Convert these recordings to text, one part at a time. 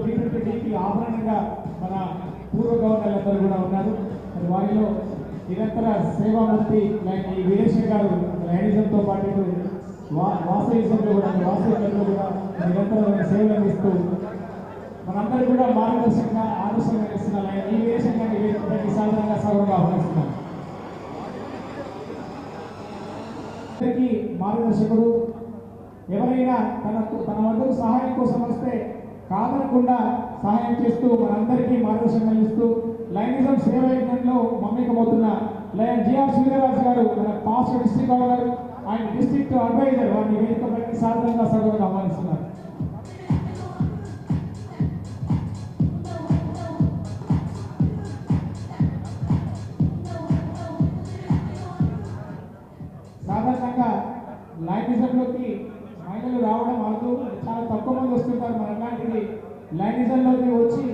టీపీపీకి ఆభరణంగా మన పూర్వ గవర్నర్లందరూ కూడా ఉన్నారు. మరి వారిలో నిరంతర సేవామూర్తి లైక్ ఈ వీరేశ్వర్ గారు లైనిజంతో పాటు వాసవిజంలో కూడా నిరంతరమైన సేవలు అందిస్తూ మనందరూ కూడా మార్గదర్శకంగా ఆదర్శంగా ఇస్తున్న ఈ వీరేశ్వర్ గారిని సాధారణంగా సభగా ఆహ్వానిస్తున్నాం. మార్గదర్శకుడు ఎవరైనా తన వద్దకు సహాయం కోసం వస్తే కాదనకుండా సహాయం చేస్తూ మనందరికీ మార్గదర్శనం ఇస్తూ లైనిజం సేవ యజ్ఞంలో మమ్మకమవుతున్న లయన్ జిఆర్ సూర్యరాజు గారు మన పాస్ట్ డిస్ట్రిక్ట్ గవర్నర్ ఆయన డిస్ట్రిక్ట్ అడ్వైజర్ వారిని వేదికపైకి సాధారణంగా సభగా ఆహ్వానిస్తున్నారు. సాధారణంగా లైనిజంలోకి మహిళలు రావడం అవ్వదు, చాలా తక్కువ మంది వస్తుంటారు. మన అలాంటిది లైనిజంలోకి వచ్చి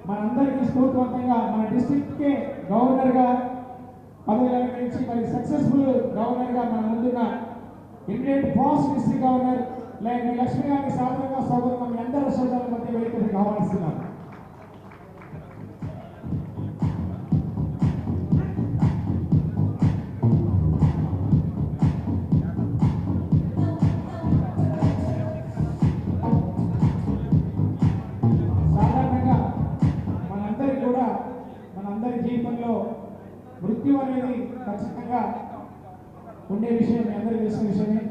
మనందరికీ స్ఫూర్తివంతంగా మన డిస్ట్రిక్ట్కే గవర్నర్గా పదవి అలంకరించి మరి సక్సెస్ఫుల్ గవర్నర్గా మన ముందున్న immediate fast district governor lion Lakshmi గారిని సాధారణంగా స్వాగతం మీ అందరూ సోదరుల మధ్య వేదికకి ఆహ్వానిస్తున్నారు. జీవితంలో మృత్యు అనేది ఖచ్చితంగా ఉండే విషయం మీ అందరికీ తెలిసిన విషయమే.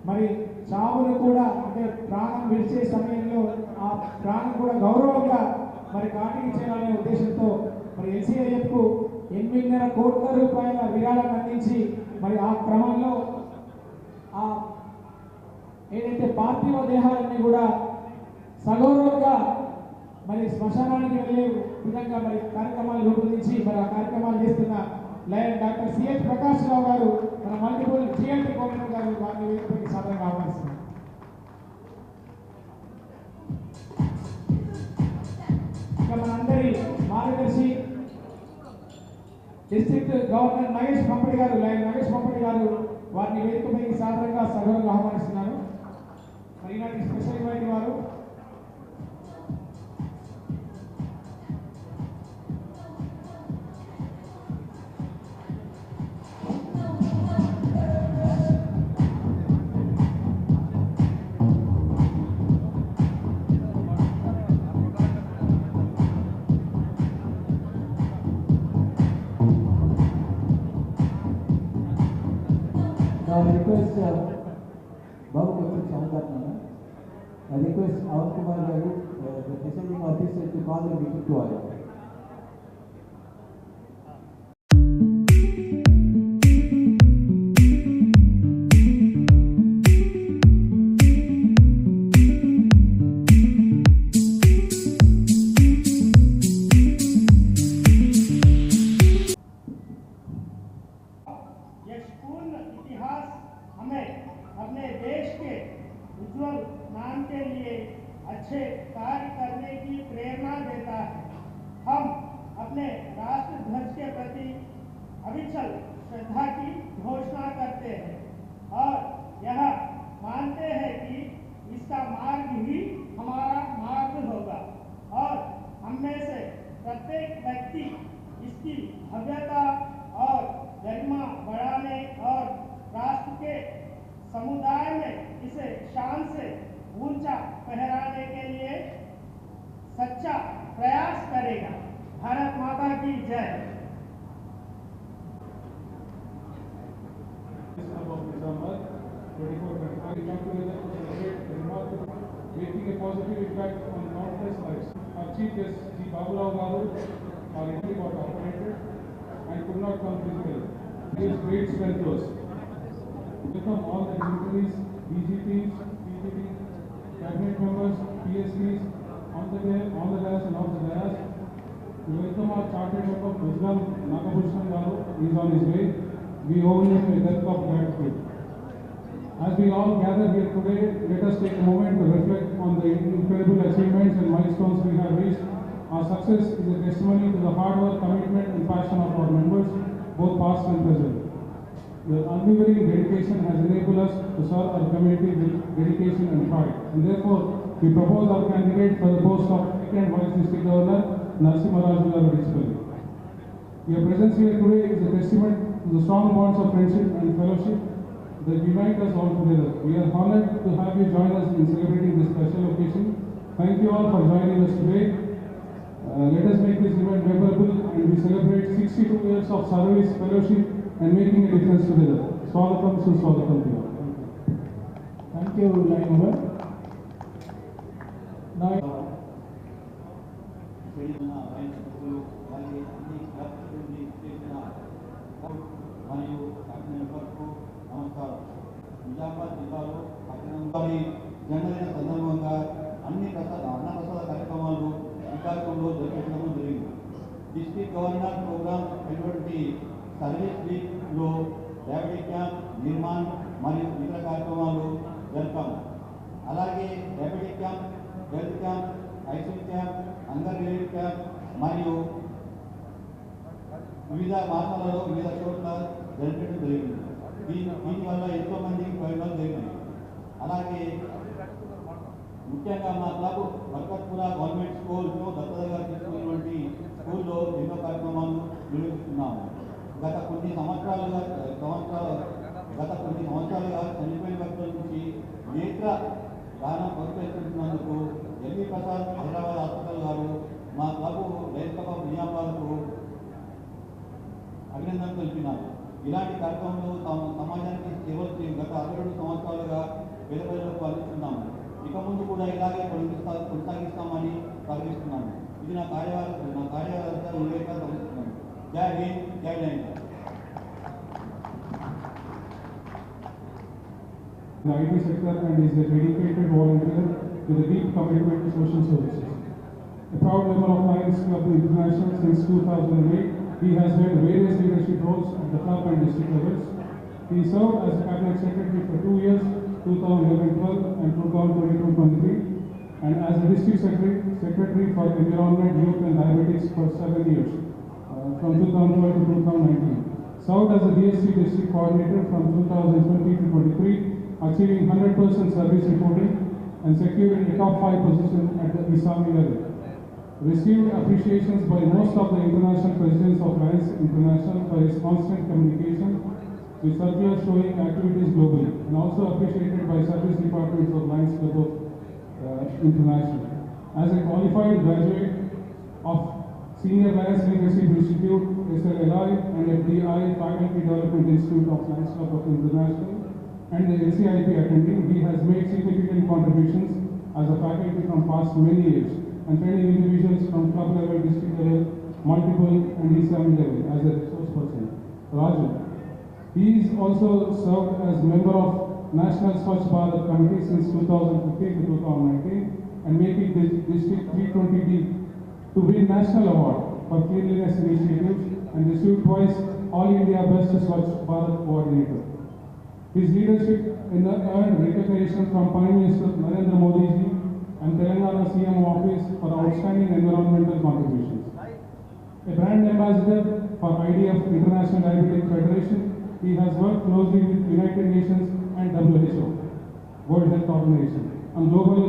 మరి చావును కూడా అంటే ప్రాణం విడిచే సమయంలో ఆ ప్రాణం కూడా గౌరవంగా మరి కాటికి చేయాలనే ఉద్దేశంతో మరి ఎల్సీఐఎఫ్కు 8.5 కోట్ల రూపాయల విరాళాన్ని అందించి మరి ఆ క్రమంలో ఆ ఏదైతే పార్థివ దేహాలన్నీ కూడా సగౌరవంగా మరి శ్మశానానికి వెళ్ళే విధంగా మరి కార్యక్రమాలు రూపొందించి మరి ఆ కార్యక్రమాలు చేస్తున్న లయన్ డాక్టర్ సిహెచ్ ప్రకాష్ రావు గారు మన మల్టిపుల్ జిఎల్టీ కోఆర్డినేటర్ గారు వారిని వేదికపైకి సాధారణంగా ఆహ్వానిస్తున్నారు. ఇక మనందరి మార్గదర్శి డిస్ట్రిక్ట్ గవర్నర్ నగేష్ పంపడి గారు లయన్ నగేష్ పంపడి గారు వారిని వేదికపైకి సాధారణంగా సభగా ఆహ్వానిస్తున్నారు. మరి ఈనాటి స్పెషల్ ఇన్వైట్ వారు request Babu Kothur Chandatna. I request Avan Kumar Garu, the presiding officer, to call the meeting to order. अपने देश के उज्जवल नाम के लिए अच्छे कार्य करने की प्रेरणा देता है। हम अपने राष्ट्र ध्वज के प्रति अविचल श्रद्धा की घोषणा करते हैं और यह मानते हैं कि इसका मार्ग ही हमारा मार्ग होगा और हम में से प्रत्येक व्यक्ति इसकी भव्यता और गरिमा बढ़ाने और राष्ट्र के समुदाय में इसे शान से ऊंचा फहराने के लिए सच्चा प्रयास करेगा। भारत माता की जय। making a positive impact on countless lives. Our Chief Guest, G. Babulao Garu, our entry got operated and could not come physically. He is great strength to us. Welcome all the dignitaries, DGPs, PPTs, cabinet members, PSPs, on the dais and off the dais. We welcome our chartered member, Muslim Nagabhushan Garu. He is on his way. We owe him a debt of gratitude. As we all gather here today, let us take a moment to reflect on the incredible achievements and milestones we have reached. Our success is a testimony to the hard work, commitment and passion of our members, both past and present. Your unwavering dedication has enabled us to serve our community with dedication and pride. And therefore, we propose our candidate for the post of second Vice District Governor, Narasimharaju Garu Dishpalli. Your presence here today is a testament to the strong bonds of friendship and fellowship that unite us all together. We are honored to have you join us in celebrating this special occasion. Thank you all for joining us today. Let us make this event memorable and we celebrate 62 years of service, fellowship and making a difference together. Swagatam, Suswagatam to you. Thank you, line over. Now, చేసిన వైద్యులు అలాగే అన్ని clubs నుండి చేసిన మరియు మెంబర్కు నమస్కారం. నిజామాబాద్ జిల్లాలో పట్టణంలోని జన్మదిన సందర్భంగా అన్నప్రసాద కార్యక్రమాలు శ్రీకాకుళంలో జరిపించడం జరిగింది. డిస్ట్రిక్ట్ గవర్నర్ ప్రోగ్రామ్ అయినటువంటి సర్వీస్ వీక్లో డయాబెటిక్ క్యాంప్, నిర్మాణ్ మరియు ఇతర కార్యక్రమాలు జరిపాము. అలాగే diabetic camp, health camp, ICU camp, hunger relief camp మరియు వివిధ మాసాలలో వివిధ చోట్ల జరిపించడం జరిగింది. దీనివల్ల ఎంతో మందికి ప్రయోజనాలు జరిగినాయి. అలాగే ముఖ్యంగా మా క్లబ్ బర్కత్పుర గవర్నమెంట్ స్కూల్స్లో దత్తతగా తీసుకున్నటువంటి స్కూల్లో ఎన్నో కార్యక్రమాలు నిర్వహిస్తున్నాము. గత కొన్ని సంవత్సరాలుగా చనిపోయిన భక్తుల నుంచి నేత్ర దానం ప్రోత్సహిస్తున్నందుకు ఎల్వి ప్రసాద్ హైదరాబాద్ హాస్పిటల్ గారు మా క్లబ్ రైతు క్లబ్ నియామాలకు అభినందనలు తెలిపినారు. ఇలాంటి కార్యక్రమంలో సమాజానికి సేవలు గత 62 సంవత్సరాలుగా పేద ప్రజలకు అందిస్తున్నాము. ఇక ముందు కూడా ఇలాగే కొనసాగిస్తామని ప్రకటిస్తున్నాను. ఇది నా కార్యవర్గ వివేక సమర్పిస్తున్నాను. జై హింద్, జై line. The IT sector and is a dedicated volunteer with a deep commitment to social services. A proud member of Lions Club International since 2008, he has held various leadership roles at the club and district levels. He served as a cabinet secretary for 2 years, 2011-12 and 2022-23, and as a district secretary for environment, youth and diabetics for 7 years, from 2012 to 2019. Served as a DSC district coordinator from 2020 to 23, achieving 100% service reporting and securing a top 5 position at the ISAMI level. Received appreciations by most of the international presidents of Lions International for his constant communication with circulars showing activities globally, and also appreciated by service departments of Lions Club of International. As a qualified graduate of Senior Lions Leadership Institute, SLLI, and FDI Faculty Development Institute of Lions Club of International, and the LCIP attending, he has made significant contributions as a faculty from past many years and training individuals from club level, district level, multiple and ESAM level as a resource person. Raju. He is also served as member of National Swachh Bharat Committee since 2015 to 2019 and making the district 320D to win national award for cleanliness initiatives and received twice All India Best Swachh Bharat Coordinator. His leadership earned recognition from Prime Minister Narendra Modi ji and Telangana CM office for outstanding environmental contributions. A brand ambassador for IDF International Diabetic Federation, he has worked closely with United Nations and WHO, World Health Organization, on global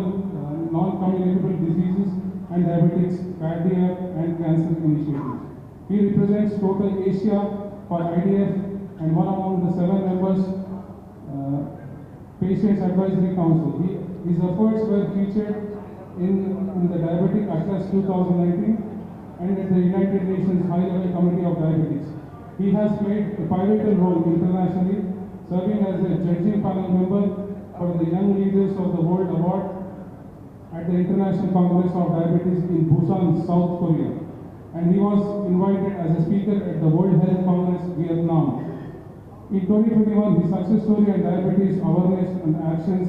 non-communicable diseases and diabetics, cardiac and cancer initiatives. He represents Total Asia for IDF and one among the 7 members Patients Advisory Council. His efforts were featured in the Diabetic Atlas 2019 and at the United Nations High-Level Committee of Diabetics. He has played a pivotal role internationally, serving as a judging panel member for the Young Leaders of the World Award at the International Congress of Diabetes in Busan, South Korea. And he was invited as a speaker at the World Health Congress, Vietnam. In 2021, his success story and diabetes awareness and actions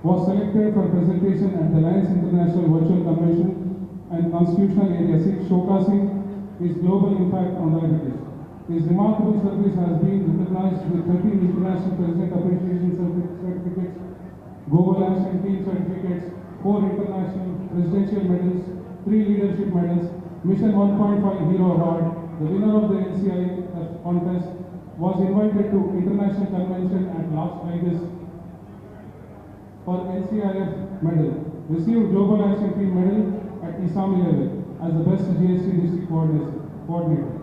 was selected for presentation at the Lions International Virtual Convention and Constitutional Area 6, showcasing his global impact on diabetes. His remarkable service has been recognized with 13 International President Appreciation Certificates, Global Action Team Certificates, 4 International Presidential Medals, 3 Leadership Medals, Mission 1.5 Hero Award. The winner of the LCIF contest was invited to International Convention at Las Vegas for LCIF medal. received Global Action Team Medal at ISAMI level as the best GST district coordinator.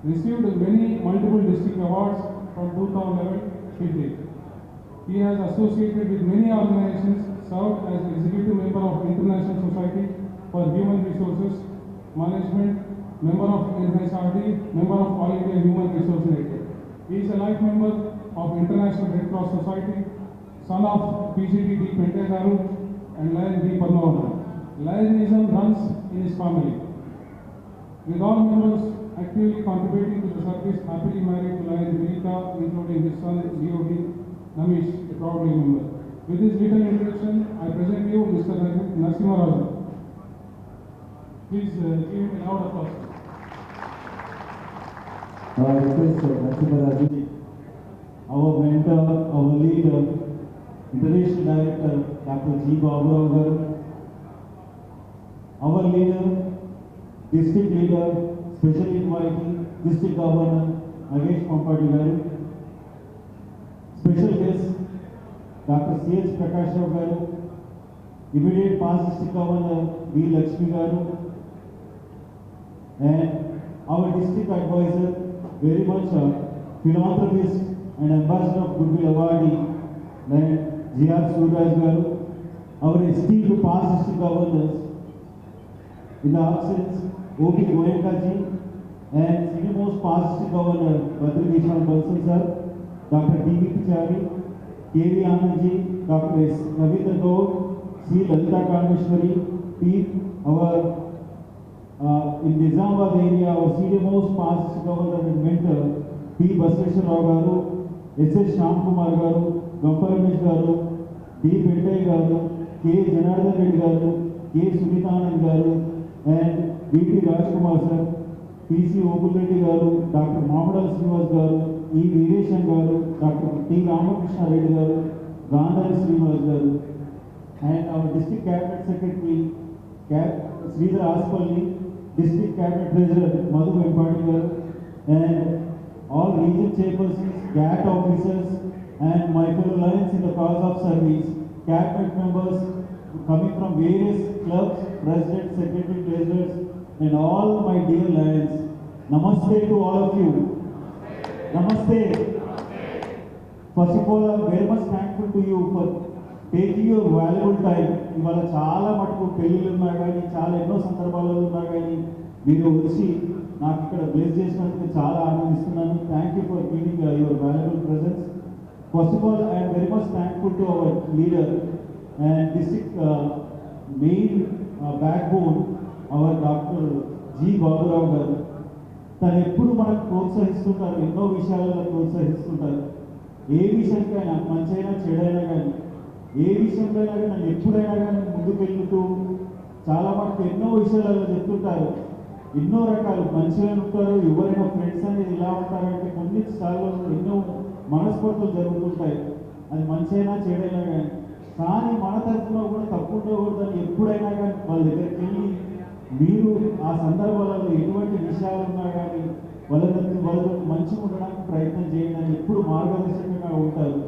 Received many multiple district awards from 2011 till date. He has associated with many organizations, served as executive member of International Society for Human Resources Management, member of NHRD, member of All India Human Resource Network. He is a life member of International Red Cross Society, son of PGD D. Pentegaru and Lion D. Padmavana. Lionism runs in his family. With all members actively contributing to the service, happily married to Lion Vinita, including his son DOD Namish, a proud member. With this little introduction, I present you Mr. Narasimha Raju. Please give him a round of applause. I request Narasimha Raju, our mentor, our leader, International Director Dr. G. Babu Rao garu, our leader, district leader, special invited district governor Nagesh Pampati garu, special guest Dr. C.H. Prakash Rao garu, immediate past district governor V. Lakshmi garu, and our district advisor, very much philanthropist and ambassador of goodwill awardee, G.R. Suraj garu, our esteemed past district governors, in the absence O.P. Goenka ji and senior most past district governor Badri Vishal Bansal sir, Dr. D.V. Pichari, K.V. Anand ji, Dr. S. Ravindra Gaur, C. Lalita Kameshwari, P. our in Nizamabad area, our senior most past district governor and mentor, P. Basveshwar Rao garu, S.S. Shyam Kumar garu, Gampar Ramesh garu, D. Pentay garu, K. Janardhan Reddy garu, K. Sunithanand garu, and V.T. Rajkumar sir, P.C. Okul Reddy garu, Dr. Mohammed Srinivas garu, E. Veereshan garu, Dr. T. Ramakrishna Reddy garu, Gandhari Srinivas garu, and our district cabinet secretary, Sridhar Aspalli, district cabinet treasurer Madhu Vempati garu, and all region chairpersons, GAT officers, and my fellow lions in the cause of service, cabinet members coming from various clubs, presidents, secretary, treasurers, and all my dear lions. Namaste to all of you. Namaste. First of all, I'm very much thankful to you for taking your valuable time. ఇవాళ చాలా మటుకు పెళ్ళిళ్ళు ఉన్నా కానీ చాలా ఎన్నో సందర్భాలలో ఉన్నా కానీ మీరు వచ్చి నాకు ఇక్కడ బ్లెస్ చేసినందుకు చాలా ఆనందిస్తున్నాను. Thank you for giving your valuable presence. First of all I'm very much thankful to our leader and district main backbone our doctor G Baburao garu. తను ఎప్పుడు మనకు ప్రోత్సహిస్తుంటారు, ఎన్నో విషయాలలో ప్రోత్సహిస్తుంటారు. ఏ విషయానికైనా మంచైనా చెడైనా కానీ ఏ విషయంలో కానీ నన్ను ఎప్పుడైనా కానీ ముందుకు వెళ్తూ చాలా మటుకు ఎన్నో విషయాలలో చెప్తుంటారు. ఎన్నో రకాలు మంచిగా ఉంటారు, ఎవరైనా ఫ్రెండ్స్ అనేది ఇలా ఉంటారంటే కొన్ని సార్లు ఎన్నో మనస్పర్ధలు జరుగుతుంటాయి. అది మంచైనా చెడైనా కానీ మన తరఫున కూడా తప్పు ఉండకూడదని ఎప్పుడైనా కానీ వాళ్ళ దగ్గరికి వెళ్ళి మీరు ఆ సందర్భాలలో ఎటువంటి విషయాలు ఉన్నా కానీ వాళ్ళతో మంచిగా ఉండడానికి ప్రయత్నం చేయండి అని ఎప్పుడు మార్గదర్శకంగా ఉంటారు.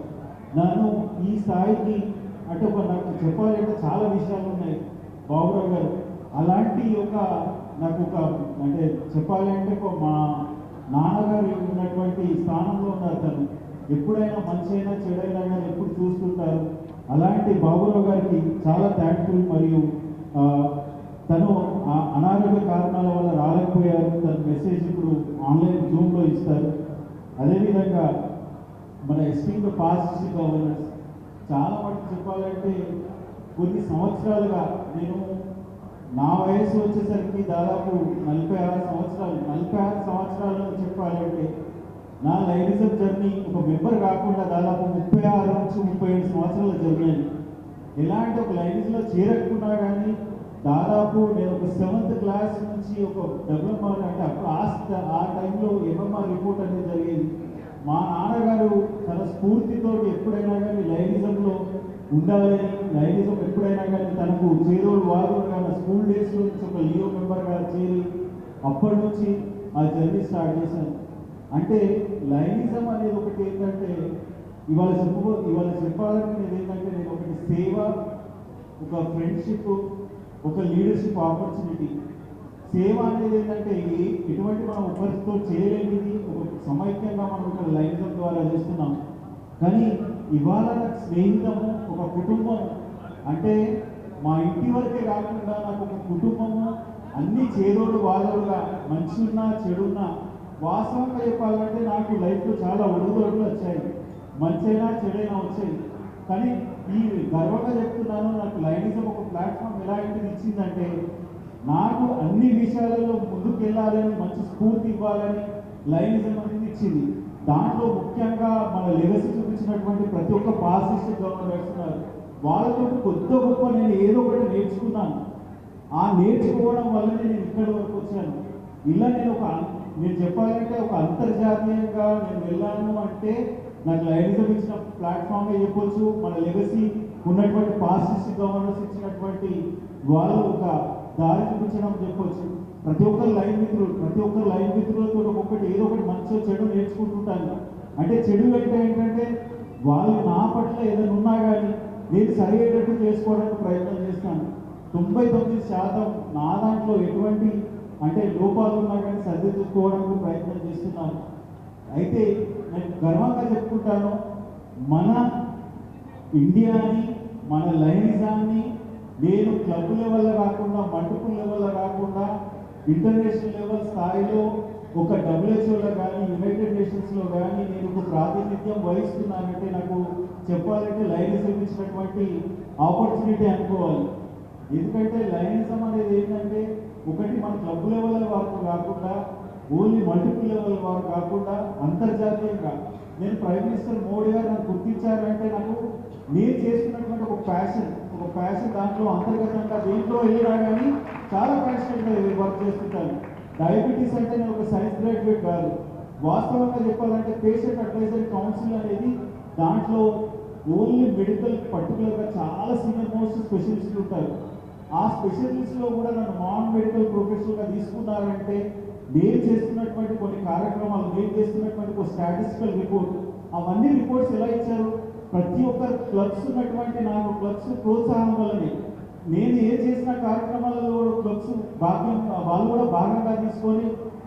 నన్ను ఈ స్థాయికి అంటే నాకు చెప్పాలంటే చాలా విషయాలు ఉన్నాయి బాబురావు గారు. అలాంటి నాకు అంటే చెప్పాలంటే మా నాన్నగారు ఉన్నటువంటి స్థానంలో ఉన్నారు. తను ఎప్పుడైనా మంచి అయినా చెడైనా కానీ ఎప్పుడు చూస్తుంటారు. అలాంటి బాబురావు గారికి చాలా థ్యాంక్ఫుల్. మరియు తను అనారోగ్య కారణాల వల్ల రాలేకపోయారు. తన మెసేజ్ ఇప్పుడు ఆన్లైన్ జూమ్లో ఇస్తారు. అదేవిధంగా మన ఎస్టీలో పాస్ట్ గవర్నర్స్ చాలా మటుకు చెప్పాలంటే కొన్ని సంవత్సరాలుగా నేను నా వయసు వచ్చేసరికి దాదాపు 46 సంవత్సరాలు. 46 సంవత్సరాలు చెప్పాలంటే నా లైనిజం జర్నీ ఒక మెంబర్ కాకుండా దాదాపు 36 నుంచి 37 సంవత్సరాల జర్నీ. ఎలాంటి ఒక లైనిజంలో చేరకుండా కానీ దాదాపు నేను ఒక 7th క్లాస్ నుంచి ఒక డెవలప్మెంట్ అంటే అప్పుడు ఆ టైంలో ఎంఎంఆర్ రిపోర్ట్ అనేది జరిగేది. మా నాన్నగారు తన స్ఫూర్తితో ఎప్పుడైనా కానీ లైనిజంలో ఉండాలని, లైనిజం ఎప్పుడైనా కానీ తనకు చేదోడు వాదోడు కానీ స్కూల్ డేస్లో నుంచి ఒక లియో మెంబర్గా చేరి అప్పటి నుంచి ఆ జర్నీ స్టార్ట్ చేశాను. అంటే లైనిజం అనేది ఒకటి ఏంటంటే ఇవాళ చెప్పాలనుకునేది ఏంటంటే నేను ఒకటి సేవ ఒక ఫ్రెండ్షిప్, ఒక లీడర్షిప్ ఆపర్చునిటీ. సేవ అనేది ఏంటంటే ఎటువంటి మనం ఒకరితో చేయలేనిది ఒక సమైక్యంగా మనం ఇక్కడ లైనిజం ద్వారా చేస్తున్నాం. కానీ ఇవాళ నాకు స్నేహితము, ఒక కుటుంబం అంటే మా ఇంటి వరకే కాకుండా నాకు ఒక కుటుంబము, అన్ని చేదోడు వాదోడుగా, మంచి ఉన్నా చెడున్నా. వాస్తవంగా చెప్పాలంటే నాకు లైఫ్లో చాలా ఒడిదొడులు వచ్చాయి, మంచైనా చెడైనా వచ్చాయి. కానీ ఈ గర్వంగా చెప్తున్నాను, నాకు లైనిజం ఒక ప్లాట్ఫామ్ ఎలాంటిది ఇచ్చిందంటే, నాకు అన్ని విషయాలలో ముందుకు వెళ్ళాలని, మంచి స్ఫూర్తి ఇవ్వాలని లైనిజం అనేది ఇచ్చింది. దాంట్లో ముఖ్యంగా మన లెగసీ చూపించినటువంటి ప్రతి ఒక్క పాసిస్ట్ గవర్నర్స్ ఉన్నారు. వాళ్ళతో కొత్త గొప్ప నేను ఏదో ఒకటి నేర్చుకున్నాను. ఆ నేర్చుకోవడం వల్ల నేను ఇక్కడి వరకు వచ్చాను. ఇలా నేను చెప్పాలంటే ఒక అంతర్జాతీయంగా నేను వెళ్ళాను అంటే నాకు లైనిజం ఇచ్చిన ప్లాట్ఫామ్గా చెప్పొచ్చు. మన లెగసీ ఉన్నటువంటి పాసిస్ట్ గవర్నర్స్ ఇచ్చినటువంటి వాళ్ళు ఒక దారి చూపించడం చెప్పొచ్చు. ప్రతి ఒక్కరు లైన్ మిత్రులతో ఒక్కొక్కటి ఏదో ఒకటి మంచి చెడు నేర్చుకుంటుంటాను. అంటే చెడు అంటే ఏంటంటే వాళ్ళు నా పట్ల ఏదైనా ఉన్నా కానీ నేను సరిగేటట్టు చేసుకోవడానికి ప్రయత్నం చేస్తాను. 99% నా దాంట్లో ఎటువంటి అంటే లోపాలు ఉన్నా కానీ సరిదిద్దుకోవడానికి ప్రయత్నం చేస్తున్నాను. అయితే నేను గర్వంగా చెప్పుకుంటాను, మన ఇండియాని, మన లైనిజాన్ని నేను క్లబ్ లెవెల్లో కాకుండా, మల్టిపుల్ లెవెల్లో కాకుండా, ఇంటర్నేషనల్ లెవెల్ స్థాయిలో ఒక WHOలో కానీ, యునైటెడ్ నేషన్స్లో కానీ నేను ఒక ప్రాతినిధ్యం వహిస్తున్నానంటే నాకు చెప్పాలంటే లైనిజం ఇచ్చినటువంటి ఆపర్చునిటీ అనుకోవాలి. ఎందుకంటే లైనిజం అనేది ఏంటంటే ఒకటి మన క్లబ్ లెవెల్ వరకు కాకుండా, ఓన్లీ మల్టిపుల్ లెవెల్ వరకు కాకుండా అంతర్జాతీయంగా నేను ప్రైమ్ మినిస్టర్ మోడీ గారు నన్ను గుర్తించారంటే నాకు నేను చేస్తున్నటువంటి ఒక ప్యాషన్ దాంట్లో అంతర్గతంగా దేంట్లో వెళ్ళినా కానీ చాలా ప్యాషనెట్గా వర్క్ చేస్తుంటాను. డయాబెటీస్ అంటే నేను ఒక సైన్స్ గ్రాడ్యుయేట్ కాదు. వాస్తవంగా చెప్పాలంటే పేషెంట్ అడ్వైజరీ కౌన్సిల్ అనేది దాంట్లో ఓన్లీ మెడికల్ పర్టికులర్గా చాలా సీనియర్ మోస్ట్ స్పెషలిస్టులు ఉంటారు. ఆ స్పెషలిస్ట్లో కూడా నన్ను నాన్ మెడికల్ ప్రొఫెషనల్గా తీసుకున్నారంటే నేను చేస్తున్నటువంటి కొన్ని కార్యక్రమాలు, నేను చేస్తున్నటువంటి ఒక స్టాటిస్టికల్ రిపోర్ట్, అవన్నీ రిపోర్ట్స్ ఎలా ఇచ్చారు? ప్రతి ఒక్కరు క్లబ్స్ ఉన్నటువంటి నాకు క్లబ్స్ ప్రోత్సాహం వల్లనే నేను ఏం చేసిన కార్యక్రమాలలో క్లబ్స్ వాళ్ళు కూడా భాగంగా తీసుకొని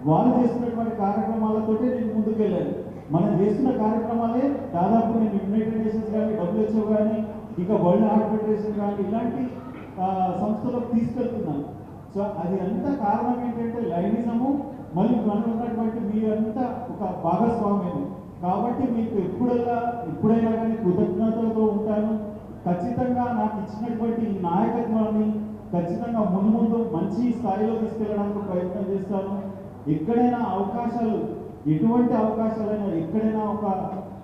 వాళ్ళు చేస్తున్నటువంటి కార్యక్రమాలతోటే నేను ముందుకు వెళ్ళాను. మనం చేస్తున్న కార్యక్రమాలే దాదాపు నేను యునైటెడ్ నేషన్స్ కానీ, WHO కానీ, ఇంకా వరల్డ్ హార్ట్ ఫెడరేషన్ కానీ ఇలాంటి సంస్థలకు తీసుకెళ్తున్నాను. సో అది అంతా కారణం ఏంటంటే లైనిజము, మళ్ళీ మనం ఉన్నటువంటి మీరంతా ఒక భాగస్వామ్యం. కాబట్టి మీకు ఎప్పుడైనా కానీ కృతజ్ఞతలతో ఉంటాను. ఖచ్చితంగా నాకు ఇచ్చినటువంటి ఈ నాయకత్వాన్ని ఖచ్చితంగా ముందు మంచి స్థాయిలో తీసుకెళ్ళడానికి ప్రయత్నం చేస్తాను. ఎక్కడైనా అవకాశాలు, ఎటువంటి అవకాశాలైనా ఎక్కడైనా ఒక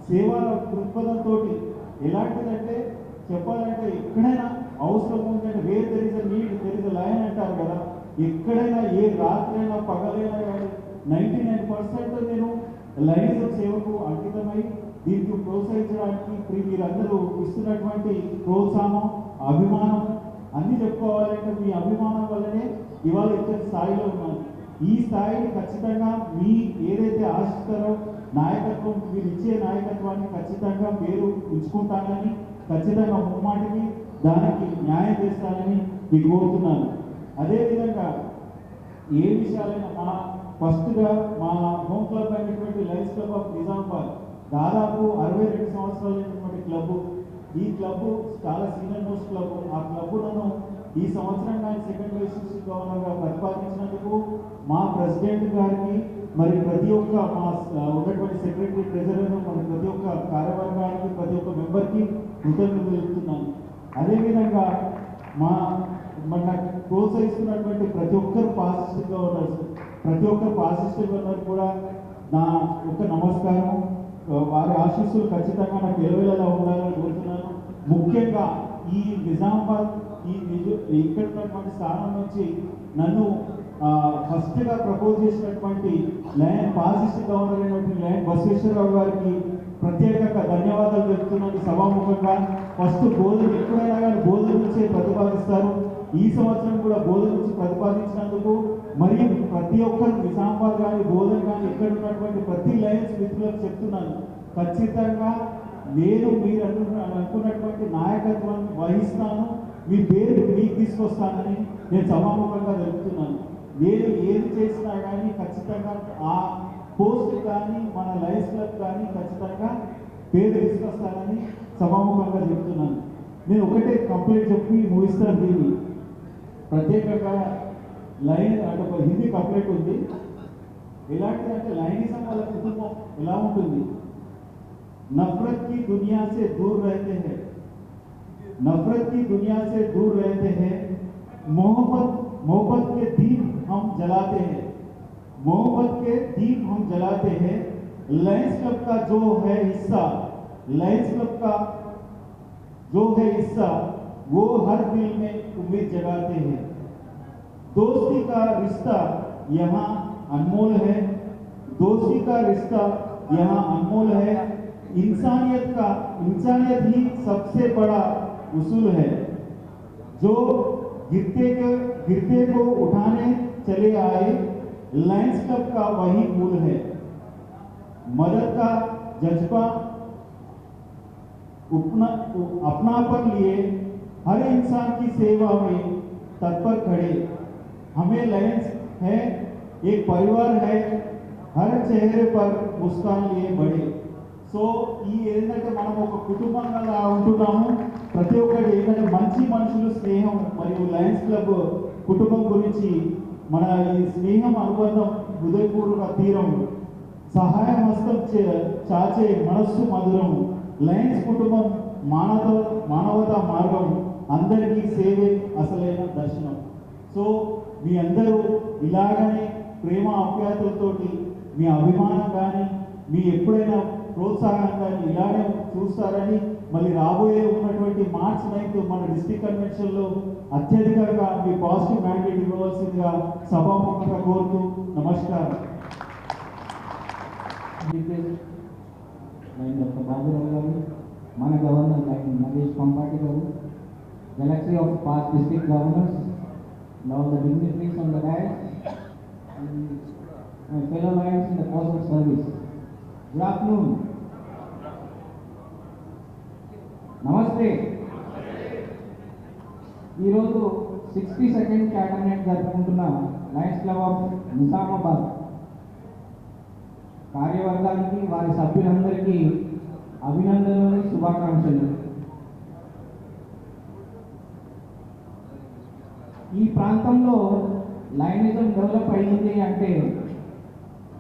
సేవా దృక్పథంతో ఎలాంటిదంటే చెప్పాలంటే ఎక్కడైనా అవసరం ఉందంటే where there is a need there is a line అంటారు కదా. ఎక్కడైనా ఏ రాత్రైనా పగలైనా కానీ 99% నేను లైనిజం సేవకు అంకితమై దీనికి ప్రోత్సహించడానికి మీరందరూ ఇస్తున్నటువంటి ప్రోత్సాహం, అభిమానం అన్నీ చెప్పుకోవాలంటే మీ అభిమానం వల్లనే ఇవాళ ఇక్కడ స్థాయిలో ఉన్నాను. ఈ స్థాయిని ఖచ్చితంగా మీ ఏదైతే ఆశిస్తారో నాయకత్వం, మీరు ఇచ్చే నాయకత్వాన్ని ఖచ్చితంగా మీరు ఉంచుకుంటానని, ఖచ్చితంగా ముమ్మాటికి దానికి న్యాయం చేస్తానని మీకు కోరుతున్నాను. అదేవిధంగా ఏ విషయాలైనా ఫస్ట్గా మా హోమ్ క్లబ్ అయినటువంటి లయన్స్ క్లబ్ ఆఫ్ నిజామాబాద్ దాదాపు 62 సంవత్సరాలైనటువంటి క్లబ్. ఈ క్లబ్ చాలా సీనియర్ మోస్ట్ క్లబ్. ఆ క్లబ్ నన్ను ఈ సంవత్సరం కానీ సెకండ్ వైస్ గవర్నర్గా ప్రతిపాదించినందుకు మా ప్రెసిడెంట్ గారికి, మరి ప్రతి ఒక్క మా ఉన్నటువంటి సెక్రటరీ, ట్రెజరర్, మరి ప్రతి ఒక్క కార్యవర్గానికి, ప్రతి ఒక్క మెంబర్కి కృతజ్ఞతలు చెప్తున్నాను. అదేవిధంగా నాకు ప్రోత్సహిస్తున్నటువంటి ప్రతి ఒక్కరు పాసిస్ట్ గవర్నర్స్, ప్రతి ఒక్క పాసిస్ట్ గవర్నర్ కూడా నా ఒక నమస్కారం. వారి ఆశీస్సులు ఖచ్చితంగా నాకు ఎలవేళలా ఉండాలని కోరుతున్నాను. ముఖ్యంగా ఈ నిజామాబాద్ ఇక్కడ ఉన్నటువంటి స్థానం నుంచి నన్ను ఫస్ట్గా ప్రపోజ్ చేసినటువంటి లయన్ పాసిస్ట్ గవర్నర్ అయినటువంటి లయన్ బసవేశ్వరరావు గారికి ప్రత్యేకంగా ధన్యవాదాలు చెప్తున్నాను సభాముఖంగా. ఫస్ట్ బోధన ఎప్పుడైనా కానీ బోధన నుంచే ప్రతిపాదిస్తారు. ఈ సంవత్సరం కూడా బోధన నుంచి ప్రతిపాదించినందుకు మరియు ప్రతి ఒక్కరు నిజామాబాద్ కానీ, బోధన కానీ ఇక్కడ ఉన్నటువంటి ప్రతి లయన్స్ మిత్రులకు చెప్తున్నాను, ఖచ్చితంగా నేను మీరు అనుకున్నటువంటి నాయకత్వాన్ని వహిస్తాను. మీ పేరు మీకు తీసుకొస్తానని నేను సమాముఖంగా జరుపుతున్నాను. నేను ఏది చేసినా కానీ ఖచ్చితంగా ఆ పోస్ట్ కానీ మన లయన్స్ క్లబ్ కానీ ఖచ్చితంగా పేరు తీసుకొస్తానని సమాముఖంగా చెప్తున్నాను. నేను ఒకటే కంప్లైంట్ చెప్పి ముగిస్తాను దీన్ని. ప్రత్యేకంగా లైన్ అంటే ఒక హిందీ కంప్లైంట్ ఉంది. ఎలాంటి అంటే లైనిజం వాళ్ళ కుటుంబం ఎలా ఉంటుంది? नफरत की दुनिया से दूर रहते हैं, नफरत की दुनिया से दूर रहते हैं, मोहब्बत के दीप हम जलाते हैं, मोहब्बत के दीप हम जलाते हैं। लायंस क्लब का जो है हिस्सा, लायंस क्लब का जो है हिस्सा, वो हर दिल में उम्मीद जगाते हैं। दोस्ती का रिश्ता यहाँ अनमोल है, दोस्ती का रिश्ता यहाँ अनमोल है। इंसानियत ही सबसे बड़ा उसूल है। जो गिरते को उठाने चले आए, लायंस क्लब का वही मूल है। मदद का जज्बा अपनापन लिए हर इंसान की सेवा में तत्पर खड़े। हमें लायंस है, एक परिवार है, हर चेहरे पर मुस्कान लिए बढ़े। సో ఈ ఏంటంటే మనం ఒక కుటుంబంగా ఉంటున్నాము. ప్రతి ఒక్కటి ఏంటంటే మంచి మనుషులు, స్నేహం మరియు లయన్స్ క్లబ్ కుటుంబం గురించి మన ఈ స్నేహం అనుబంధం హృదయపూర్వక తీరం, సహాయ హస్తం చాచే మనస్సు మధురం. లయన్స్ కుటుంబం మానవతా మార్గం, అందరికీ సేవే అసలైన దర్శనం. సో మీ అందరూ ఇలాగనే ప్రేమ ఆప్యాయతలతోటి మీ అభిమానం కానీ మీ ఎప్పుడైనా ప్రోత్సాహంగా ఇలానే చూస్తారని, మళ్ళీ రాబోయే ఉన్నటువంటి March 9 మన డిస్ట్రిక్ట్ కన్వెన్షన్లో అత్యధికంగా మీ పాజిటివ్ మ్యాండేట్ ఇవ్వవలసిందిగా సభాముఖంగా కోరుతూ నమస్కారం. డాక్టర్ బాబురావు గారు, మన గవర్నర్ లైన్ నగేష్ పంపాటి గారు, Galaxy of past district governors, now the dignitaries on the dais, and my fellow lions in the cause of service. Good afternoon. నమస్తే. ఈరోజు 62nd క్యాటర్నెట్ జరుపుకుంటున్న లయన్స్ క్లబ్ ఆఫ్ నిజామాబాద్ కార్యవర్గానికి, వారి సభ్యులందరికీ అభినందనలు, శుభాకాంక్షలు. ఈ ప్రాంతంలో లయనిజం డెవలప్ అయింది అంటే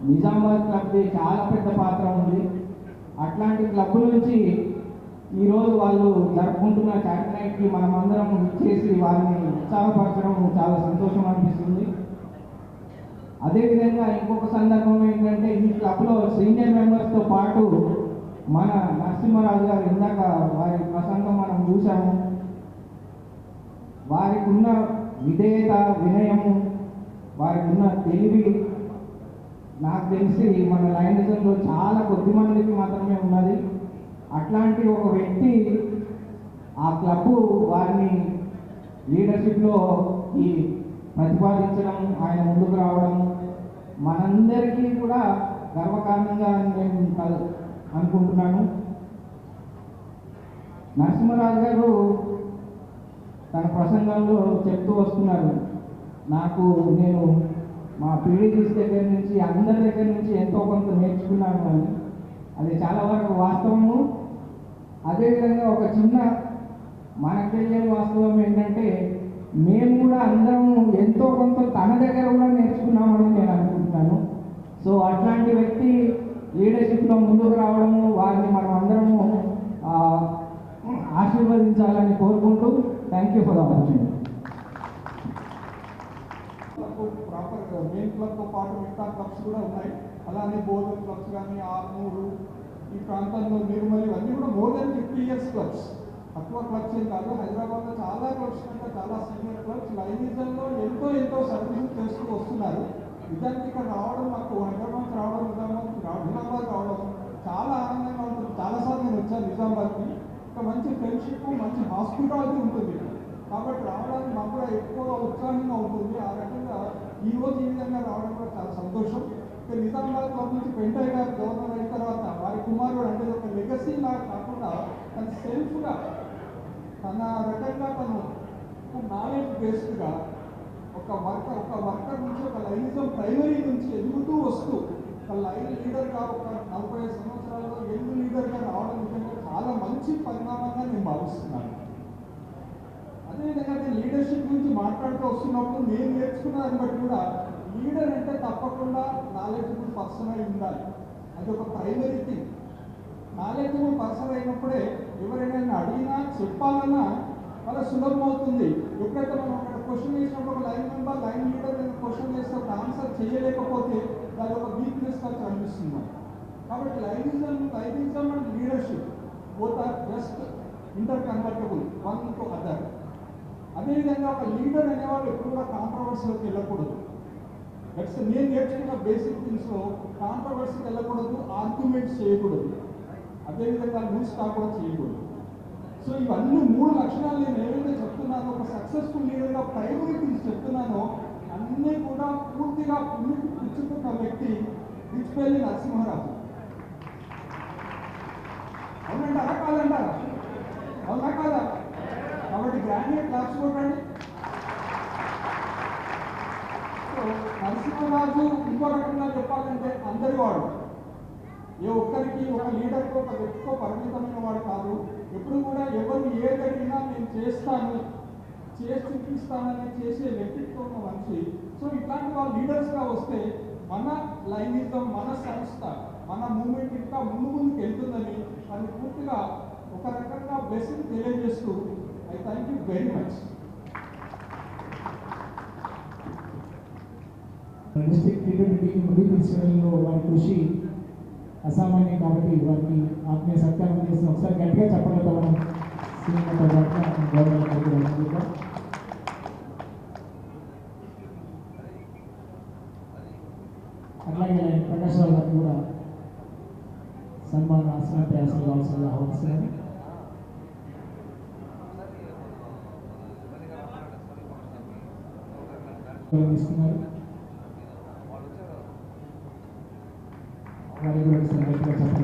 నిజామాబాద్ క్లబ్ది చాలా పెద్ద పాత్ర ఉంది. అట్లాంటి క్లబ్ నుంచి ఈరోజు వాళ్ళు జరుపుకుంటున్న క్యాటర్నైట్కి మనం అందరం ఇచ్చేసి వారిని ఉత్సాహపరచడం చాలా సంతోషం అనిపిస్తుంది. అదేవిధంగా ఇంకొక సందర్భం ఏంటంటే, ఈ క్లబ్లో సీనియర్ మెంబర్స్తో పాటు మన నరసింహరాజు గారు, ఇందాక వారి ప్రసంగం మనం చూసాము. వారికి ఉన్న విధేయత, వినయము, వారికి ఉన్న తెలివి నాకు తెలిసి మన లయనిజంలో చాలా కొద్ది మందికి మాత్రమే ఉన్నది. అట్లాంటి ఒక వ్యక్తి ఆ క్లబ్ వారిని లీడర్షిప్లో ఈ ప్రతిపాదించడం, ఆయన ముందుకు రావడం మనందరికీ కూడా గర్వకారణంగా నేను అనుకుంటున్నాను. నరసింహరాజు గారు తన ప్రసంగంలో చెప్తూ వస్తున్నారు, నేను మా పీడీటీస్ దగ్గర నుంచి, అందరి దగ్గర నుంచి ఎంతో కొంత నేర్చుకున్నాను అని. అది చాలా వరకు వాస్తవము. అదేవిధంగా ఒక చిన్న మనకు తెలియని వాస్తవం ఏంటంటే, మేము కూడా అందరం ఎంతో కొంత తన దగ్గర కూడా నేర్చుకున్నామని నేను అనుకుంటున్నాను. సో అట్లాంటి వ్యక్తి లీడర్షిప్లో ముందుకు రావడము, వారిని మనం అందరము ఆశీర్వదించాలని కోరుకుంటూ, thank you for the opportunity. Proper main క్లబ్తో పాటు మిగతా క్లబ్స్ కూడా ఉన్నాయి. అలానే బోధన్ క్లబ్స్ కానీ, ఆర్మూరు, ఈ ప్రాంతంలో నిర్మల్, ఇవన్నీ కూడా మోర్ దెన్ 50 years క్లబ్స్. తక్కువ క్లబ్స్ ఏం కాదు. హైదరాబాద్లో చాలా క్లబ్స్ కంటే చాలా సీనియర్ క్లబ్స్ లైనిజంలో ఎంతో సర్వీస్ చేస్తూ వస్తున్నారు. నిజానికి ఇక్కడ రావడం, నాకు హైదరాబాద్ రావడం, నిజామాబాద్ రావడం చాలా ఆనందంగా ఉంటుంది. చాలాసార్లు నేను వచ్చాను నిజామాబాద్కి. ఒక మంచి ఫ్రెండ్షిప్, మంచి హాస్పిటాలిటీ ఉంటుంది. కాబట్టి రావడానికి మాకు కూడా ఎక్కువ ఉత్సాహంగా ఉంటుంది. ఆ రకంగా ఈరోజు ఈ విధంగా రావడం కూడా చాలా సంతోషం. నిజామాబాద్ క్లబ్ నుంచి పెంటయ్య గారు గవర్నర్ అయిన తర్వాత వారి కుమారుడు, అంటే ఒక లెగసీ లాగా కాకుండా తన సెల్ఫ్గా తన రకంగా తను ఇప్పుడు నాలెడ్జ్ బేస్డ్గా ఒక వర్కర్ నుంచి ఒక లైనిజం ప్రైమరీ నుంచి ఎదుగుతూ వస్తూ ఒక లైన్ లీడర్గా ఒక 40 సంవత్సరాల్లో యంగ్ లీడర్గా రావడం నిజంగా చాలా మంచి పరిణామంగా నేను భావిస్తున్నాను. అదేవిధంగా నేను లీడర్షిప్ గురించి మాట్లాడుతూ వస్తున్నప్పుడు నేను నేర్చుకున్న దాన్ని బట్టి కూడా లీడర్ అంటే తప్పకుండా నాలెడ్జబుల్ పర్సన్ అయి ఉండాలి. అది ఒక ప్రైమరీ థింగ్. నాలెడ్జబుల్ పర్సన్ అయినప్పుడే ఎవరైనా అడిగినా చెప్పాలన్నా చాలా సులభం అవుతుంది. ఎప్పుడైతే మనం అక్కడ క్వశ్చన్ చేసినప్పుడు ఒక line member line leader question చేసినప్పుడు ఆన్సర్ చేయలేకపోతే దాని ఒక వీక్నెస్గా కనిపిస్తుంది. కాబట్టి lionism and leadership both are just interconvertible one to other. అదేవిధంగా ఒక లీడర్ అనేవాళ్ళు ఎప్పుడు కూడా కాంట్రవర్సీలోకి వెళ్ళకూడదు. దట్స్ నేను నేర్చుకున్న బేసిక్ థింగ్స్లో కాంట్రవర్సీకి వెళ్ళకూడదు, ఆర్గ్యుమెంట్స్ చేయకూడదు, అదేవిధంగా లూజ్ టాక్ కూడా చేయకూడదు. సో ఇవన్నీ 3 లక్షణాలు నేను ఏవైతే చెప్తున్నానో ఒక సక్సెస్ఫుల్ లీడర్గా ప్రైమరీ థింగ్స్ చెప్తున్నానో అన్నీ కూడా పూర్తిగా పుచ్చుకున్న వ్యక్తి పిచ్చిపల్లి నరసింహారావు. అవునంటారా కాదంటారా? అవునా కాదా? కాబట్టి గ్రాడ్యుయేట్ క్లాస్ కొట్టండి. సో నరసింహరాజు ఇంకో రకంగా చెప్పాలంటే అందరి వాడు. ఏ ఒక్కరికి ఒక లీడర్కి ఒక వ్యక్తికో పరిమితమైన వాడు కాదు. ఎప్పుడు కూడా ఎవరు ఏదడిగినా నేను చేస్తాను, చేసి చూపిస్తానని చేసే వ్యక్తిత్వం ఉన్న మనిషి. సో ఇట్లాంటి వాళ్ళు లీడర్స్గా వస్తే మన లైనిజం, మన సంస్థ, మన మూమెంట్ ఇంకా ముందుకు వెళ్తుందని అది పూర్తిగా ఒక రకంగా బ్లెస్సింగ్ తెలియజేస్తూ I thank you very much. District TDP ముందుకు తీసుకెళ్ళడంలో వారి కృషి అసామాన్యం. కాబట్టి వారిని ఆత్మీయ సత్కారం చేసి ఒకసారి గట్టిగా చెప్పడంతో మనం గౌరవ అట్లాగే ప్రకాష్ రావు గారికి కూడా సన్మాన ఆసన ప్రయాసం కావాల్సిందిగా ఆహ్వానిస్తున్నాను. తీసుకున్నారు వారి కూడా గట్టిగా చెప్పండి.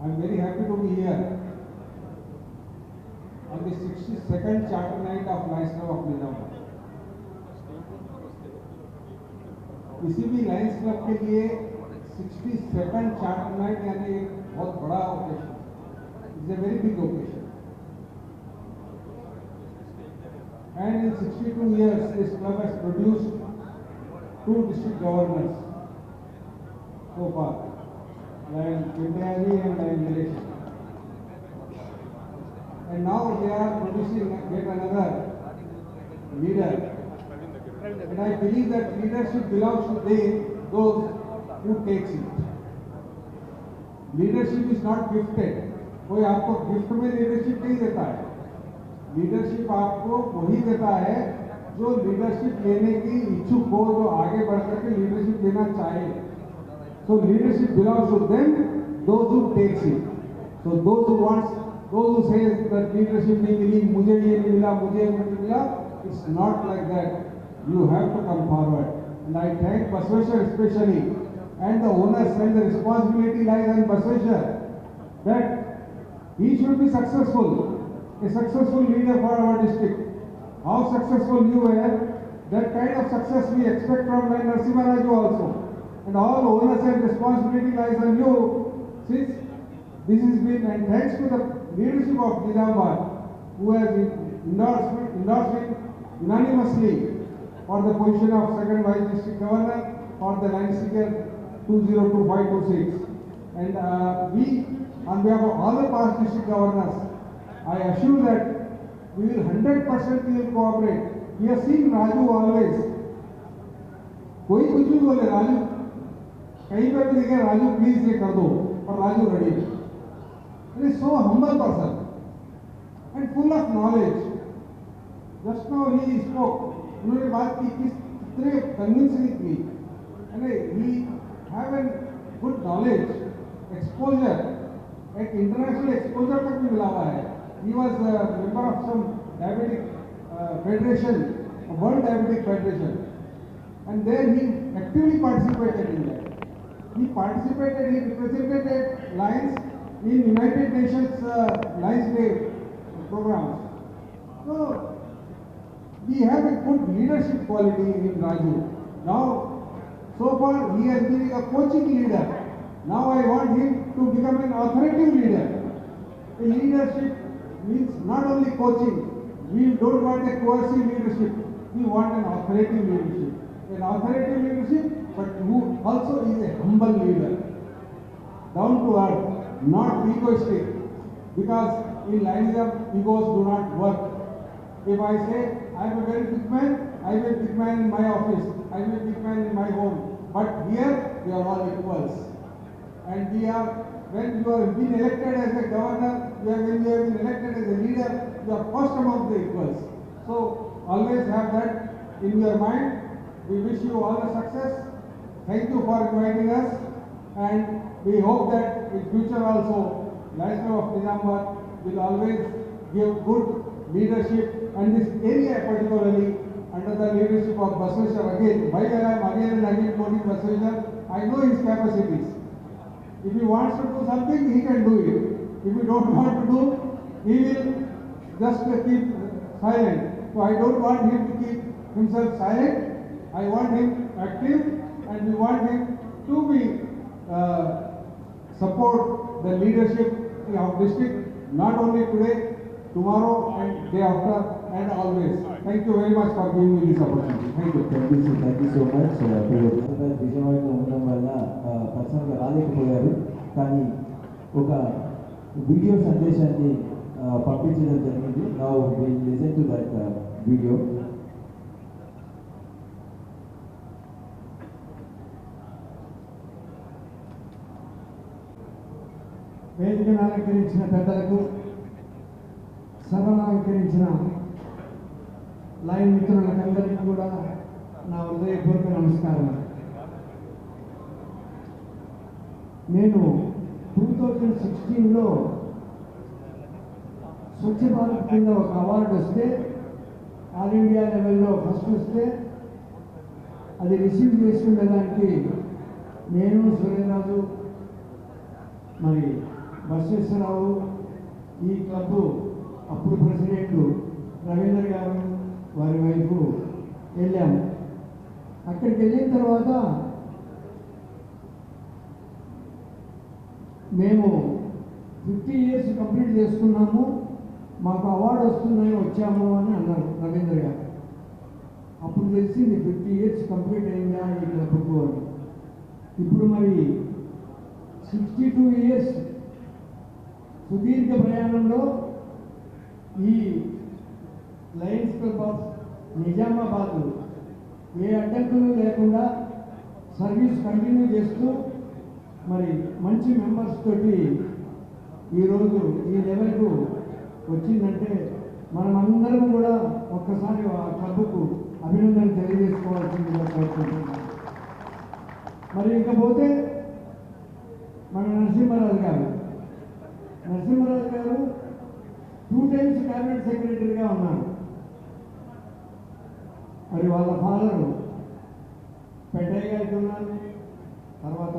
I'm very happy to be here on the 62nd charter night of Lions Club of Nizamabad. किसी भी लायंस क्लब के लिए 62nd चार्टर नाइट यानी एक बहुत बड़ा occasion, it's a very big occasion. And in 62 years, this club has produced 2 district governors so far. Lion Kimberly and Lion Village. And now they are producing yet another leader. And I believe that leadership belongs to those who takes it. Leadership is not gifted. कोई आपको gift में leadership नहीं देता है. Leadership आपको वही देता है जो लीडरशिप लेने की इच्छुक हो, जो आगे बढ़ करके लीडरशिप लेना चाहे. So leadership belongs to them, those who takes it. So those who says that leadership नहीं मिली, मुझे ये नहीं मिला, मुझे ये नहीं मिला, it's not like that. You have to come forward. And I thank Basveshwar especially and the owners, and the responsibility lies on Basveshwar that he should be successful, a successful leader for our district. How successful you were, that kind of success we expect from Narasimha Raju also. And all owners and responsibility lies on you, since this has been, and thanks to the leadership of Nizamabad, who has endorsed it unanimously for the position of second vice district governor for the line figure 202526. And we, on behalf of all the past district governors, I assure that we will 100% cooperate. We have seen Raju always. कोई कुछ भी बोले, राजू कहीं पर भी देखे, Raju please ये कर दो, और Raju ready. He is so humble person and full of knowledge. Just now he spoke. उन्होंने बात की कितने कन्विंसिंग की. And he have a good knowledge, exposure, एक international exposure तक भी मिला हुआ है. He was a member of some diabetic federation, World Diabetic Federation, and there he actively participated in that. He represented Lions in United Nations Lions Day programs. So we have a good leadership quality in Raju. Now, so far he has been a coaching leader. Now I want him to become an authoritative leader. A leadership means not only coaching. We don't want a coercive leadership. We want an authoritative leadership. An authoritative leadership, but who also is a humble leader. Down to earth, not egoistic. Because in Lionism, egos do not work. If I say, I am a very big man, I am a big man in my office, I am a big man in my home. But here, we are all equals. And we are, when you have been elected as a governor, when you have been elected as a leader, you are first among the equals. So, always have that in your mind. We wish you all the success. Thank you for inviting us. And we hope that in future also, Lions Club of Nizamabad will always give good leadership, and this area particularly under the leadership of Basaveshwar again. Why I am again and again quoting Basaveshwar, I know his capacities. If he wants to do something, he can do it. If he don't want to do, he will just keep silent. So I don't want him to keep himself silent. I want him active, and we want him to be support the leadership of district, not only today, tomorrow and day after, and always. Thank you very much for giving me this opportunity. Thank you. Thank you so much. విజయవాడలో ఉండడం వల్ల పర్సనల్గా రాలేకపోయారు, కానీ ఒక video సందేశాన్ని పంపించడం జరిగింది. Now will listen to that video. వేదికను అలంకరించిన పెద్దలకు, సభను అలంకరించిన లైన్ మిత్రులందరికీ కూడా నా హృదయపూర్వక నమస్కారం. నేను 2016లో స్వచ్ఛ భారత్ కింద ఒక అవార్డు వస్తే, ఆల్ ఇండియా లెవెల్లో ఫస్ట్ వస్తే, అది రిసీవ్ చేసుకునేదానికి నేను, సూర్యరాజు, మరి బసవేశ్వరరావు, ఈ క్లబ్ అప్పుడు ప్రెసిడెంట్ రవీంద్ర గారు, వారి వైపు వెళ్ళాము. అక్కడికి వెళ్ళిన తర్వాత మేము 50 years కంప్లీట్ చేసుకున్నాము, మాకు అవార్డు వస్తుందని వచ్చాము అని అన్నారు రవీంద్ర గారు. అప్పుడు తెలిసింది 50 years కంప్లీట్ అయిందా ఈ క్లబ్కు అని. ఇప్పుడు మరి 62 years సుదీర్ఘ ప్రయాణంలో ఈ లయన్స్ క్లబ్ ఆఫ్ నిజామాబాద్ ఏ అడ్డంకులు లేకుండా సర్వీస్ కంటిన్యూ చేస్తూ మరి మంచి మెంబర్స్ తోటి ఈరోజు ఈ లెవెల్కు వచ్చిందంటే మనమందరం కూడా ఒక్కసారి ఆ క్లబ్కు అభినందన తెలియజేసుకోవాల్సిందిగా కోరుకుంటున్నాం. మరి ఇకపోతే మన నరసింహారాజు గారు 2 times క్యాబినెట్ సెక్రటరీగా ఉన్నారు. మరి వాళ్ళ ఫాదరు పెద్దయ్య గారికి ఉన్నారు, తర్వాత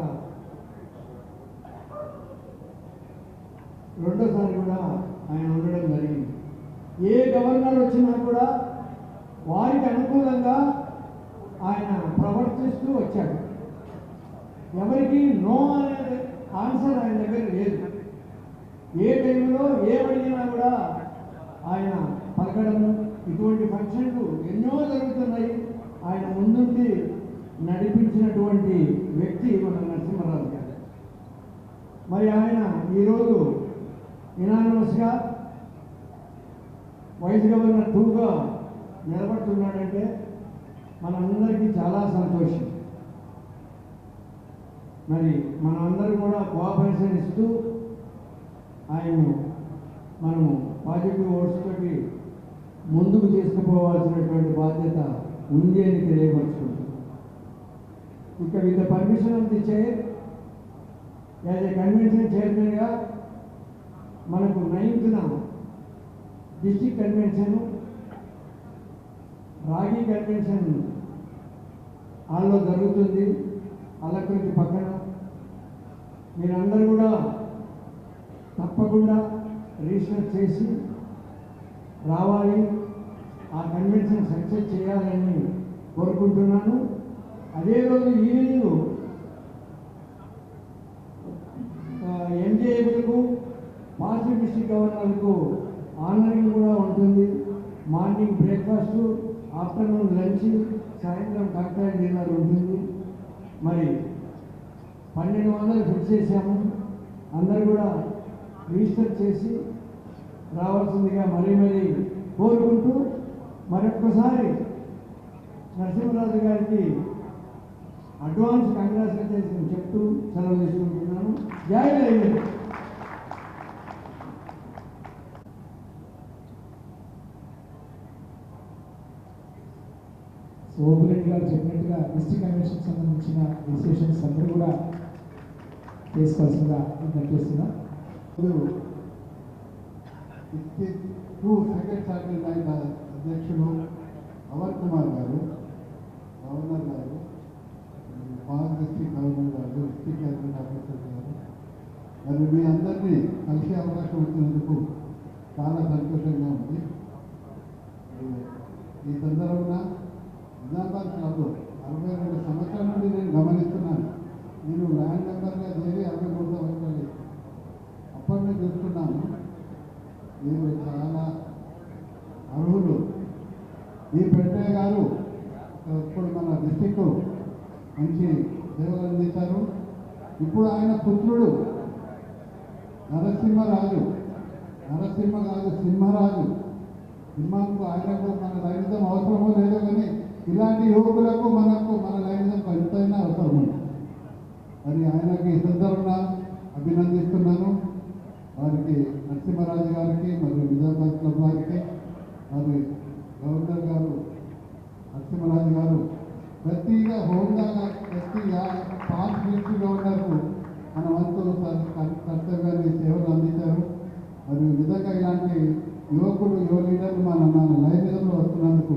రెండోసారి కూడా ఆయన ఉండడం జరిగింది. ఏ గవర్నర్ వచ్చినా కూడా వారికి అనుకూలంగా ఆయన ప్రవర్తిస్తూ వచ్చాడు. ఎవరికి నో అనే ఆన్సర్ ఆయన దగ్గర లేదు. ఏ టైంలో ఏమడిగినా కూడా ఆయన పలకడము, ఇటువంటి ఫంక్షన్లు ఎన్నో జరుగుతున్నాయి. ఆయన ముందుండి నడిపించినటువంటి వ్యక్తి మన నరసింహారావు గారు. మరి ఆయన ఈరోజు ఇనానిమస్గా వైస్ గవర్నర్ 2గా నిలబడుతున్నాడంటే మనందరికీ చాలా సంతోషం. మరి మనమందరం కూడా కోఆపరేషన్ ఇస్తూ ఆయన్ను మనము పాజిటివ్ ఓట్స్ తోటి ముందుకు తీసుకుపోవాల్సినటువంటి బాధ్యత ఉంది అని తెలియపరుచుకుంటున్నాం. ఇక with the permission of the chair, as a convention చైర్మన్గా మనకు 9th డిస్ట్రిక్ట్ కన్వెన్షన్, రాగి కన్వెన్షన్ హాల్లో జరుగుతుంది. అల్లకృతి పక్కన మీరందరూ కూడా తప్పకుండా రిజిస్టర్ చేసి రావాలి. ఆ కన్వెన్షన్ సక్సెస్ చేయాలని కోరుకుంటున్నాను. అదే రోజు ఈవినింగ్ ఎంజేఏలకు పాజిటివ్ డిస్ట్రిక్ట్ గవర్నర్కు ఆనరింగ్ కూడా ఉంటుంది. మార్నింగ్ బ్రేక్ఫాస్ట్, ఆఫ్టర్నూన్ లంచ్, సాయంత్రం కాకతాయి డిన్నర్ ఉంటుంది. మరి 1200 ఫిక్స్ చేశాము. అందరూ కూడా రిజిస్టర్ చేసి రావాల్సిందిగా మరీ కోరుకుంటూ మరొక్కసారి నరసింహరాజు గారికి అడ్వాన్స్ కంగ్రాచులేషన్స్ చెప్తూ సెలవు తీసుకుంటున్నాను. జై హింద్. సోమిరెడ్డి గారు చెప్పినట్టుగా డిస్ట్రిక్ట్ కన్వెన్షన్ సంబంధించిన రిజిస్ట్రేషన్స్ అందరూ కూడా చేసుకోవాల్సిందిగా విజ్ఞప్తిస్తున్నా. డిస్ట్రిక్ట్ 2 సెకండ్ సర్కిల్ లైన్ అధ్యక్షులు అమర్ కుమార్ గారు, గవర్నర్ గారు, పాస్ డిస్ట్రిక్ట్ గవర్నర్ గారు, డిస్ట్రిక్ట్ అడ్మిన్ ఆఫీసర్ గారు, మరి మీ అందరినీ కలిసే అవకాశం వచ్చినందుకు చాలా సంతోషంగా ఉంది. ఈ సందర్భంగా నిజామాబాద్ క్లబ్లో 62 సంవత్సరాల నుండి నేను గమనిస్తున్నాను. నేను ల్యాండ్ మెంబర్గా చేరి 63 సంవత్సరాలు అప్పటి నుంచి చూస్తున్నాను. మీరు చాలా అర్హులు. ఈ పెద్దయ్య గారు ఇప్పుడు మన డిస్టిక్ మంచి సేవలు అందించారు. ఇప్పుడు ఆయన పుత్రుడు సింహరాజు సింహకు ఆయనకు మన లైనిజం అవసరమో లేదో కానీ ఇలాంటి యువకులకు మనకు మన లైనిజం ఎంతైనా అవసరం ఉంది. మరి ఆయనకి ఈ సందర్భంగా అభినందిస్తున్నాను. వారికి నరసింహరాజు గారికి మరియు నిజామాబాద్ క్లబ్ వారికి మరి గవర్నర్ గారు నరసింహరాజు గారు ప్రతిగా హోందాగా ప్రతి పాస్ డిస్ట్రిక్ట్ గవర్నర్కు మన వంతు కర్తవ్యాన్ని సేవలు అందించారు. మరియు నిజంగా ఇలాంటి యువకులు యువ లీడర్లు మన లైనిజంలో వస్తున్నందుకు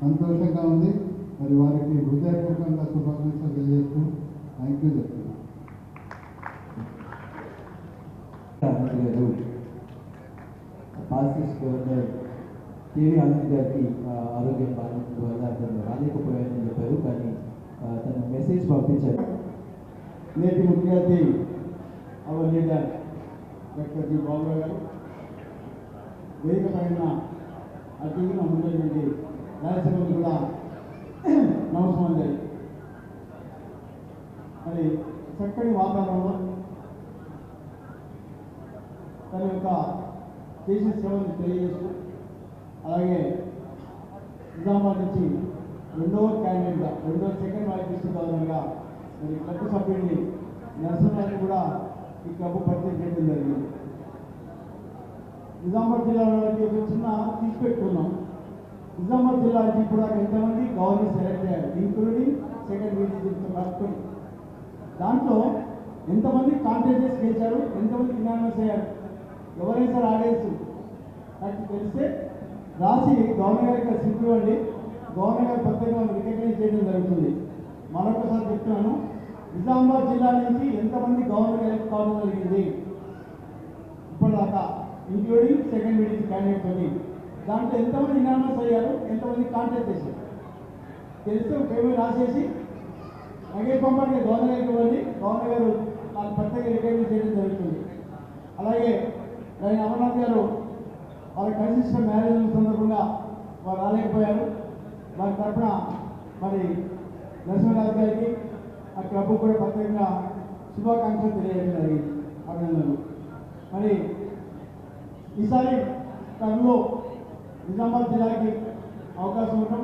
సంతోషంగా ఉంది. మరి వారికి హృదయపూర్వకంగా శుభాకాంక్షలు తెలియజేస్తూ థ్యాంక్ యూ చెప్తున్నాను. పాస్ గవర్నర్ కేవీ ఆనంద్ గారికి ఆరోగ్యం బాగుండడం వల్ల అతను రాలేకపోయానని చెప్పారు. కానీ తను మెసేజ్ పంపించారు. నేటి ముఖ్య అతిథి our leader doctor G Baburao గారు, వేదిక పైన అతిథి ముందు రాయలసీమలు కూడా నమస్కారం జరిగింది. మరి చక్కటి వాతావరణంలో తన యొక్క చేసిన సేవలను తెలియజేస్తూ, అలాగే నిజామాబాద్ నుంచి రెండవ క్యాండిడేట్గా సెకండ్ వైస్ డిస్ట్రిక్ట్ గవర్నర్గా మరి క్లబ్ సభ్యుడిని నరసింహరాజు కూడా ఈ క్లబ్ పరిచయం చేయడం జరిగింది. నిజామాబాద్ జిల్లాలోకి ఒక చిన్న తీసుపెట్టుకున్నాం. నిజామాబాద్ జిల్లాకి ఇప్పుడు ఎంతమంది గవర్నర్ సెలెక్ట్ అయ్యారు, ఇంక్లూడింగ్ సెకండ్ వీడియోతో కలుపుకొని. దాంట్లో ఎంతమంది కాంటెస్టెంట్స్ గెలిచారు, ఎంతమంది ఇనామస్ అయ్యారు, ఎవరైనా సార్ ఆడేసు నాకు తెలిస్తే రాసి గవర్నర్ గారికి స్లిప్ ఇవ్వండి. గవర్నర్ గారు ప్రత్యేకంగా రికగ్నైజ్ చేయడం జరుగుతుంది. మరొకసారి చెప్తున్నాను, నిజామాబాద్ జిల్లా నుంచి ఎంతమంది గవర్నర్ ఎలక్ట్ కావడం జరిగింది ఇప్పటిదాకా, ఇంక్లూడింగ్ సెకండ్ వీడియో క్యాండిడేట్ అని. దాంట్లో ఎంతమంది ఇనామస్ అయ్యారు, ఎంతమంది కాంటాక్ట్ చేశారు తెలిస్తే ఒక పేరు రాసేసి నగేష్ పంపండి గవర్నర్ గారికి ఇవ్వండి. గవర్నర్ గారు నాకు ప్రత్యేక రికగ్నైజ్ చేయడం జరుగుతుంది. అలాగే ఆయన అమర్నాథ్ గారు వాళ్ళ కన్సిస్ట మ్యారేజ్ సందర్భంగా వారు రాలేకపోయారు. వారి తరఫున మరి నరసింహరాజు గారికి ఆ క్లబ్ కూడా ప్రత్యేకంగా శుభాకాంక్షలు తెలియజేయడం జరిగింది. అభినందనలు. మరి ఈసారి టర్మ్లో నిజామాబాద్ జిల్లాకి అవకాశం ఉంటాం.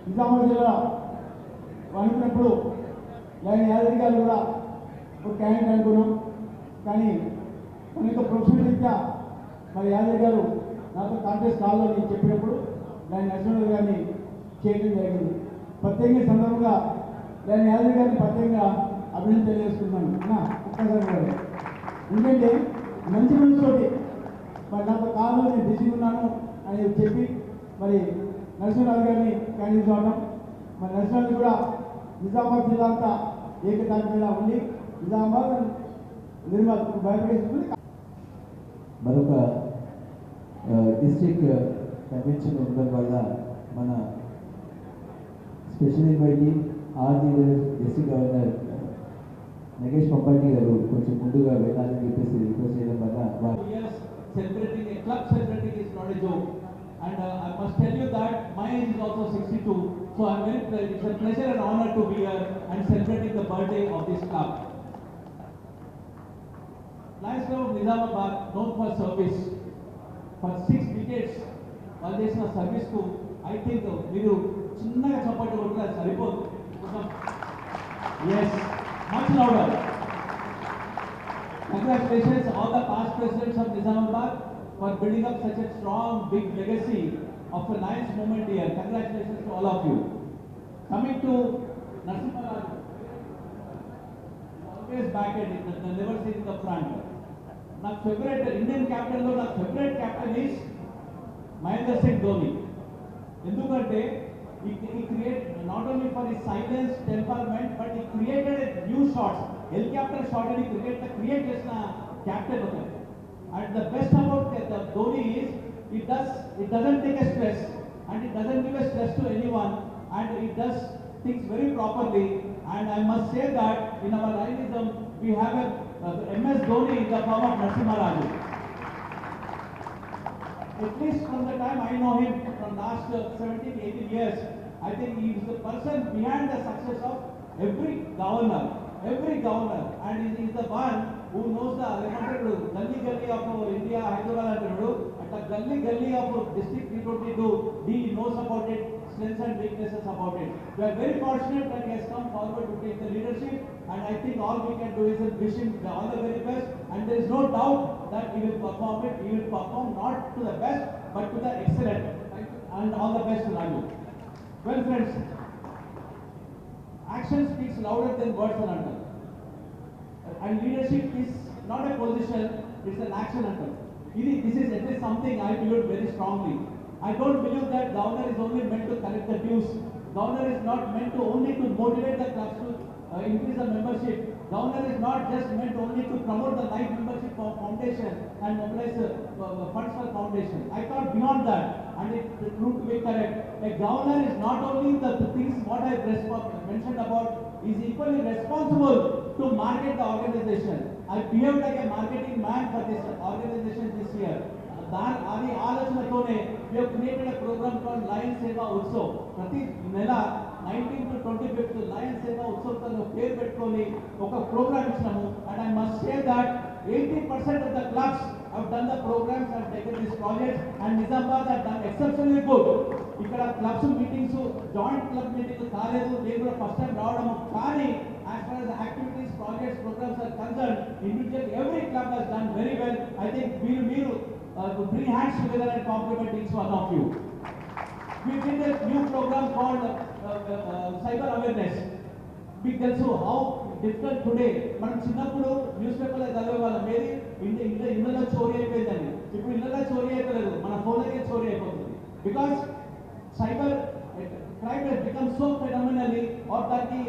నిజామాబాద్ జిల్లా అనుకున్నప్పుడు లైన్ యాదగిరి గారు కూడా ఒక క్యాండిడేట్ అనుకున్నాం. కానీ మన యొక్క ప్రొఫెషనల్ రీత్యా మరి యాదగిరి గారు నాతో కాంటెస్ట్ కావాలని చెప్పినప్పుడు లైన్ నరసింహరాజు గారిని చేయడం జరిగింది. ప్రత్యేకంగా సందర్భంగా లైన్ యాదగిరి గారిని ప్రత్యేకంగా అభినందన తెలియజేసుకున్నాను. ఒక్కసారి గారు ఎందుకంటే మంచి మనసుతోటి మరి నాతో కాలంలో నేను బిజీగా ఉన్నాను అని చెప్పి మరి నరసింహరాజు గారిని క్యాండిడేట్ అవడం, మరి నరసింహరాజు కూడా నిజామాబాద్ జిల్లా అంతా ఏకతాటి మీద ఉండి నిజామాబాద్ నిర్మల్ బయటకేసుకుని మరొక డిస్ట్రిక్ట్ కన్వెన్షన్ ఉండడం వల్ల మన special invitee are the district governor Nagesh Pampati garu కొంచెం ముందుగా వెళ్ళాలని చెప్పేసి రిక్వెస్ట్ చేయడం వల్ల years celebrating a club celebrating is not a joke, and I must tell you that my age is also 62, so it's a pleasure and honor to be here and celebrating the birthday of this club. Lions Club of Nizamabad, known for service for 6 decades, వాళ్ళు చేసిన service కు I think మీరు చిన్నగా చప్పట్లు కొట్టినా సరిపోదు. Yes, much louder. Congratulations all the past presidents of Nizamabad for building up such a strong, big legacy of a Lions movement here. Congratulations to all of you. Coming to Narasimha Raju, always back at it, never seen in the front. My favorite Indian captain, my favorite captain is Mahendra Singh Dhoni. Endukante he created not only for his silence, temperament, but he created new shots. Helicopter shot and he create chesina captain okay. And the best about the Dhoni is it doesn't take a stress and it doesn't give a stress to anyone, and it does things very properly. And I must say that in our Lionism we have a MS Dhoni in the form of Narasimha Raju. At least from the time I know him, from last 17-18 years, I think he is the person behind the success of every governor, and he is the one who knows the gully of India, Hyderabad antaru, at the gully of district 322, he knows about it, strengths and weaknesses about it. We are very fortunate that he has come forward to take the leadership, and I think all we can do is wish him all the very best, and there is no doubt that he will perform it. He will perform not to the best, but to the excellent. And all the best to Raju. Well, friends, action speaks louder than words and under. And leadership is not a position, it's an action under. This is at least something I believe very strongly. I don't believe that governor is only meant to collect the dues. Governor is not meant to only to motivate the clubs to increase the membership. Governor is not just meant only to promote the life membership of foundation and mobilize funds for foundation. I thought beyond that, and it proved to be correct. A governor is not only the things what I mentioned about, is equally responsible to market the organization. I behaved like a marketing man for this organization this year. అది ఆలోచనతోనే we have created a program called Lion Seva Utsav. ప్రతి నెల 19th to 25th Lion Seva Utsav తో పేరు పెట్టుకొని ఒక programme ఇచ్చినాము. And I must say that 80% of the clubs have done the programs and taken these projects, and Nizamabad have done exceptionally good. ఇక్కడ clubs meetings joint club meetings కాలేదు, నేను కూడా first time రావడము. కానీ as far as the activities, projects, programs are concerned, individually every club has done very well. I think మీరు to bring hands together and compliment each one of you. We did a new program called cyber awareness. మీకు తెలుసు how difficult today. మనం చిన్నప్పుడు news పేపర్లో చదివే వాళ్ళం ఏది ఇళ్ళలో చోరీ అయిపోయిందని. ఇప్పుడు ఇళ్ళలో చోరీ అయిపోలేదు, మన ఫోన్లకే చోరీ అయిపోతుంది. Because cyber crime has become so phenomenally, or that the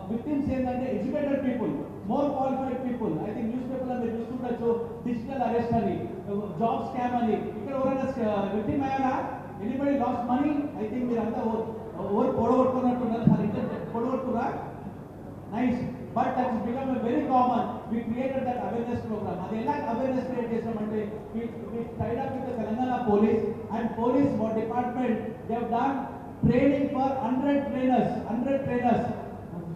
victims ఏంటంటే educated people, more qualified people. I think newspaper మీరు చూస్తుండొచ్చు డిజిటల్ అరెస్ట్ అని, జాబ్ స్కామ్ అని. ఇక్కడ ఎవరైనా విక్టిమ్ అయ్యారా? Anybody lost money? I think మీరు అంతా ఓవర్ పొడగొట్టుకున్నట్టున్నారు. సార్ ఇంకా పొడగొట్టుకురా? Nice. But that is become very common. We created that awareness programme. అది ఎలా అవేర్నెస్ క్రియేట్ చేసామంటే we tied up with Telangana police and police department. They have done training for 100 trainers,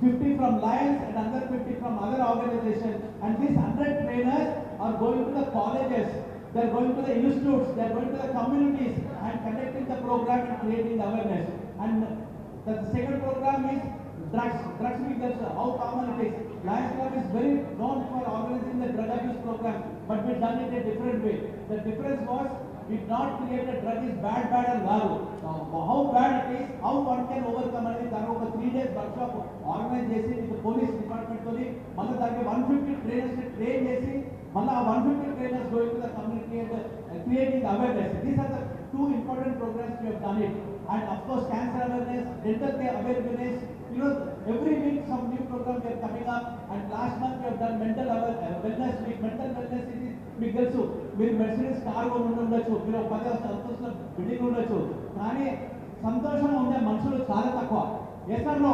50 from Lions and another 50 from other organizations, and these 100 trainers are going to the colleges, they are going to the institutes, they are going to the communities and conducting the program and creating the awareness. And the second program is drugs because how common it is. Lions Club is very known for organizing the drug abuse program, but we done it a different way. The difference was we not created drug is bad and garu. How bad it is, how one can overcome అనేది దాని ఒక 3 days workshop organise చేసి with police department తోని మళ్ళీ దానికి 150 trainers ని train చేసి మళ్ళీ ఆ 150 trainers going to the community and creating awareness. These are the 2 important programs we have done it. And of course cancer awareness, dental care awareness, You know, every week some new programs are coming up, and last month we have done mental wellness week. Mental wellness is మీకు తెలుసు, మీరు Mercedes car కొని ఉండొచ్చు, మీరు 10 సంతోషంలో building ఉండొచ్చు, కానీ సంతోషం ఉండే మనుషులు చాలా తక్కువ. ఎస్ఆర్లో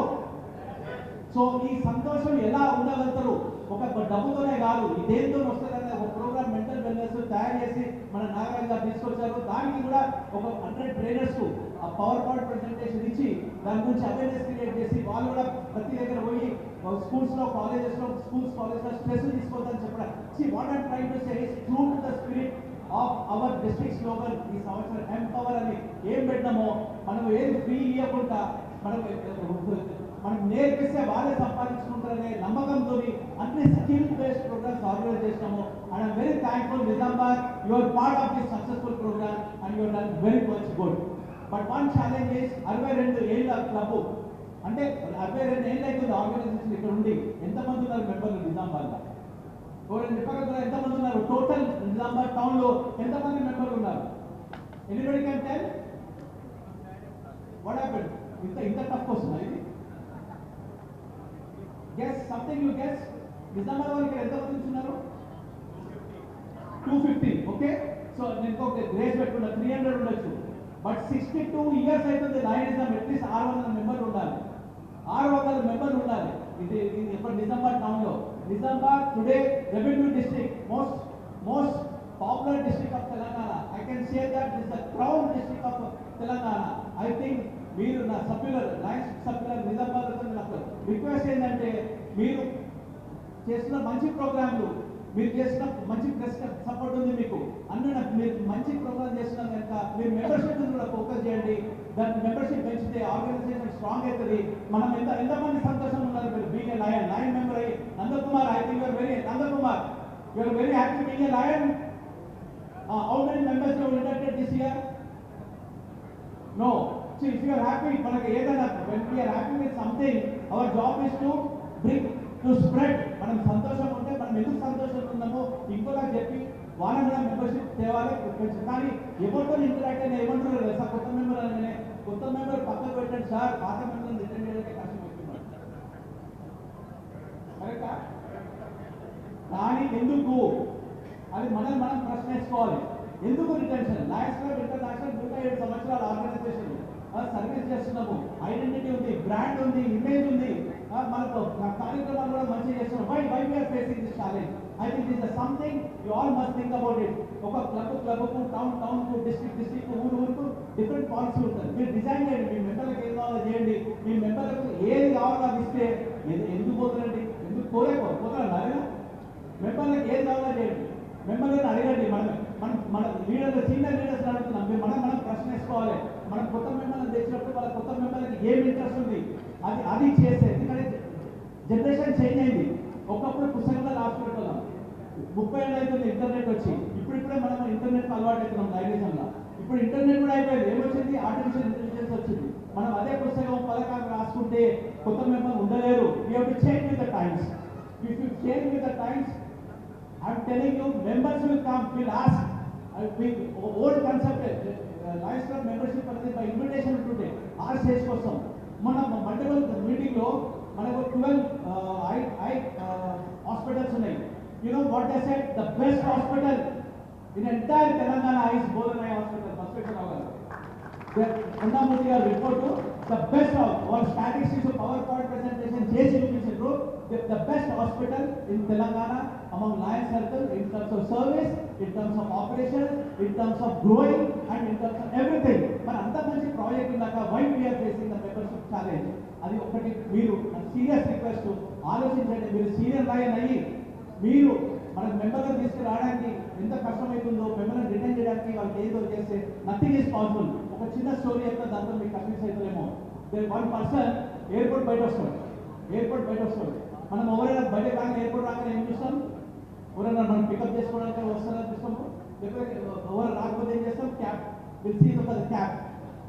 సో ఈ సంతోషం ఎలా ఉండగలుగుతారు? ఒక డబ్బుతోనే కాదు, ఈ దేనితో వస్తుందనే ఒక ప్రోగ్రామ్ మెంటల్ వెల్నెస్ తయారు చేసి మన నాగరాజు గారు తీసుకొచ్చారు. దానికి కూడా ఒక 100 ట్రైనర్స్ ఆ పవర్ పాయింట్ ప్రెజెంటేషన్ ఇచ్చి దాని గురించి అవేర్నెస్ క్రియేట్ చేసి వాళ్ళు కూడా ప్రతి దగ్గర పోయి స్కూల్స్లో కాలేజెస్లో స్ట్రెస్ తీసుకోవద్దని చెప్పడం. See what I'm trying to say is true to the spirit of our district slogan. ఈ సంవత్సరం ఎంపవర్ అని ఏం పెట్టినామో మనం ఏది ఫ్రీ ఇవ్వకుండా మనం నేర్పిస్తే వాళ్ళే సంపాదించుకుంటారనే నమ్మకంతో అన్ని స్కిల్ బేస్డ్ ప్రోగ్రామ్స్ ఆర్గనైజ్ చేసినాము. And I'm very thankful Nizamabad, you are part of this successful program and you are done very much good. But one challenge is 62 ఏళ్ళ క్లబ్ అంటే 62 ఏళ్ళు అవుతుంది ఆర్గనైజేషన్ ఇక్కడ ఉండి. ఎంతమంది ఉన్నారు మెంబర్లు నిజామాబాద్లో? ఎవరైనా చెప్పగలుగుతారా ఎంతమంది ఉన్నారు? టోటల్ నిజామాబాద్ టౌన్లో ఎంతమంది మెంబర్లు ఉన్నారు? Anybody can tell what happened? ఇంత టఫ్ వస్తుందా ఇది? Guess something, you guess. Nizamabad వాళ్ళు ఇక్కడ ఎంతమంది ఉన్నారు? 250. ఓకే, సో నేను ఒక గ్రేస్ పెట్టుకున్నా 300 ఉండొచ్చు. బట్ 62 ఇయర్స్ అవుతుంది లయనిజం. అట్లీస్ట్ 600 మెంబర్లు ఉండాలి, 600 మెంబర్లు ఉండాలి. ఇది ఇప్పుడు నిజామాబాద్ టౌన్లో. Nizamabad today revenue district, most popular district of Telangana. I can say that is the crown district of Telangana. I think మీరు నా సభ్యులు లయన్స్ సభ్యులు నిజామాబాద్ నాకు రిక్వెస్ట్ ఏంటంటే, మీరు చేసిన మంచి ప్రోగ్రాంలు, మీరు చేసిన మంచి ప్రెస్ సపోర్ట్ ఉంది మీకు అన్న, మీరు మంచి ప్రోగ్రామ్ చేస్తున్న కనుక మీరు మెంబర్షిప్ కూడా ఫోకస్ చేయండి. దాని మెంబర్షిప్ పెంచితే ఆర్గనైజేషన్ స్ట్రాంగ్ అవుతుంది. మనం ఎంతమంది సంతోషంగా ఉన్నారు మీరు బీయింగ్ ఏ లయన్ మెంబర్ అయ్యి. Nandakumar, I think Nandakumar, you are very happy being a lion. How many members you inducted this year? No. So if you are happy, మనకి ఏదైనా when we are happy with something, our job is to bring, to spread. మనం సంతోషంగా ఉంటే మనం ఎందుకు సంతోషంగా ఉన్నామో ఇంకోలా చెప్పి వాళ్ళ కూడా మెంబర్షిప్ తేవాలి. కానీ ఎవరితో ఇంటరాక్ట్ అయినా ఏమంటారు సార్, కొత్త మెంబర్ అనగానే కొత్త మెంబర్ పక్కకు పెట్టండి సార్, పాత మెంబర్ని రిటర్న్ చేయడానికి కష్టం పెట్టుకున్నాడు. కరెక్టా? కానీ ఎందుకు అది మనం ప్రశ్న వేసుకోవాలి. ఎందుకు రిటెన్షన్? లయన్స్ క్లబ్ ఇంటర్నేషనల్ 107 సంవత్సరాల ఆర్గనైజేషన్ సర్వీస్ చేస్తున్నాము. ఐడెంటిటీ ఉంది, బ్రాండ్ ఉంది, ఇమేజ్ ఉంది, మనకు కార్యక్రమాలు కూడా మంచిగా చేస్తున్నాం. Why we're facing this challenge? I think this is something you all must think about it. ఒక క్లబ్కు, టౌన్కు, డిస్ట్రిక్ట్ ఊరుకు డిఫరెంట్ పాలసీ ఉంటుంది. మీరు డిజైన్ చేయండి, మీ మెంబర్లకు ఏం కావాలో చేయండి. మీ మెంబర్లకు ఏది కావాలో అది ఇస్తే ఎందుకు పోతారండి? ఎందుకు పోతారు? మెంబర్లకు ఏది కావాలో చేయండి, మెంబర్లను అడగండి. మన లీడర్లు, సీనియర్ లీడర్స్ అడుగుతున్నాం. మనం ప్రశ్న వేసుకోవాలి. మనం కొత్త మెంబర్లను తెచ్చినప్పుడు వాళ్ళ కొత్త మెంబర్లకి ఏం ఇంట్రెస్ట్ ఉంది అది చేస్తే. ఎందుకంటే జనరేషన్ చేంజ్ అయింది. ఒకప్పుడు పుస్తకంలో రాసుకుంటున్నాం, 30 ఏళ్ళు అవుతుంది ఇంటర్నెట్ వచ్చి. ఇప్పుడిప్పుడే మనం ఇంటర్నెట్ అలవాటు అవుతున్నాం లైబ్రరీలో. ఇప్పుడు ఇంటర్నెట్ కూడా అయిపోయింది. ఏమొచ్చింది? ఆర్టిఫిషియల్ ఇంటెలిజెన్స్ వచ్చింది. మనం అదే పుస్తకం పథకాలు రాసుకుంటే కొత్త మెంబర్ ఉండలేరు. You have to change with the times. If you change with the times, I'm telling you, members will come, will ask. Old concept, Lions Club membership అనేది by invitation today. Our stage కోసం మన multiple meeting లో మనకు 12 hospitals ఉన్నాయి. You know what they said? The best hospital in entire Telangana is Bolanaya Hospital. Hospital అవగారు. Undamurti గారు report the best of all statistics PowerPoint presentation చేసి చూపించారు. The best hospital in Telangana among Lions Circle in terms of service, in terms of operations, in terms of growing and in terms of everything. మన అంత మంచి project ఉన్నాక why we are facing the membership challenge? అది ఒకటి మీరు serious request ఆలోచించండి. మీరు senior lion అయ్యి మీరు మన మెంబర్లను తీసుకురావడానికి ఎంత కష్టమవుతుందో, మెంబర్లను రిటర్న్ చేయడానికి వాళ్ళకి ఏదో చేస్తే నథింగ్ ఈజ్ పాసిబుల్. ఒక చిన్న స్టోరీ చెప్తే దాంతో మీకు కన్ఫ్యూజ్ అవుతుందేమో. వన్ పర్సన్ ఎయిర్పోర్ట్ బయట వస్తాడు. మనం ఎవరైనా బయట రాగానే ఎయిర్పోర్ట్ రాగానే ఏం చూస్తాం? ఎవరైనా మనం పికప్ చేసుకోవడానికి వస్తారని చూస్తాము. లేకపోతే ఎవరు రాకపోతే ఏం చేస్తాం? క్యాబ్ పిలిచి ఒక క్యాబ్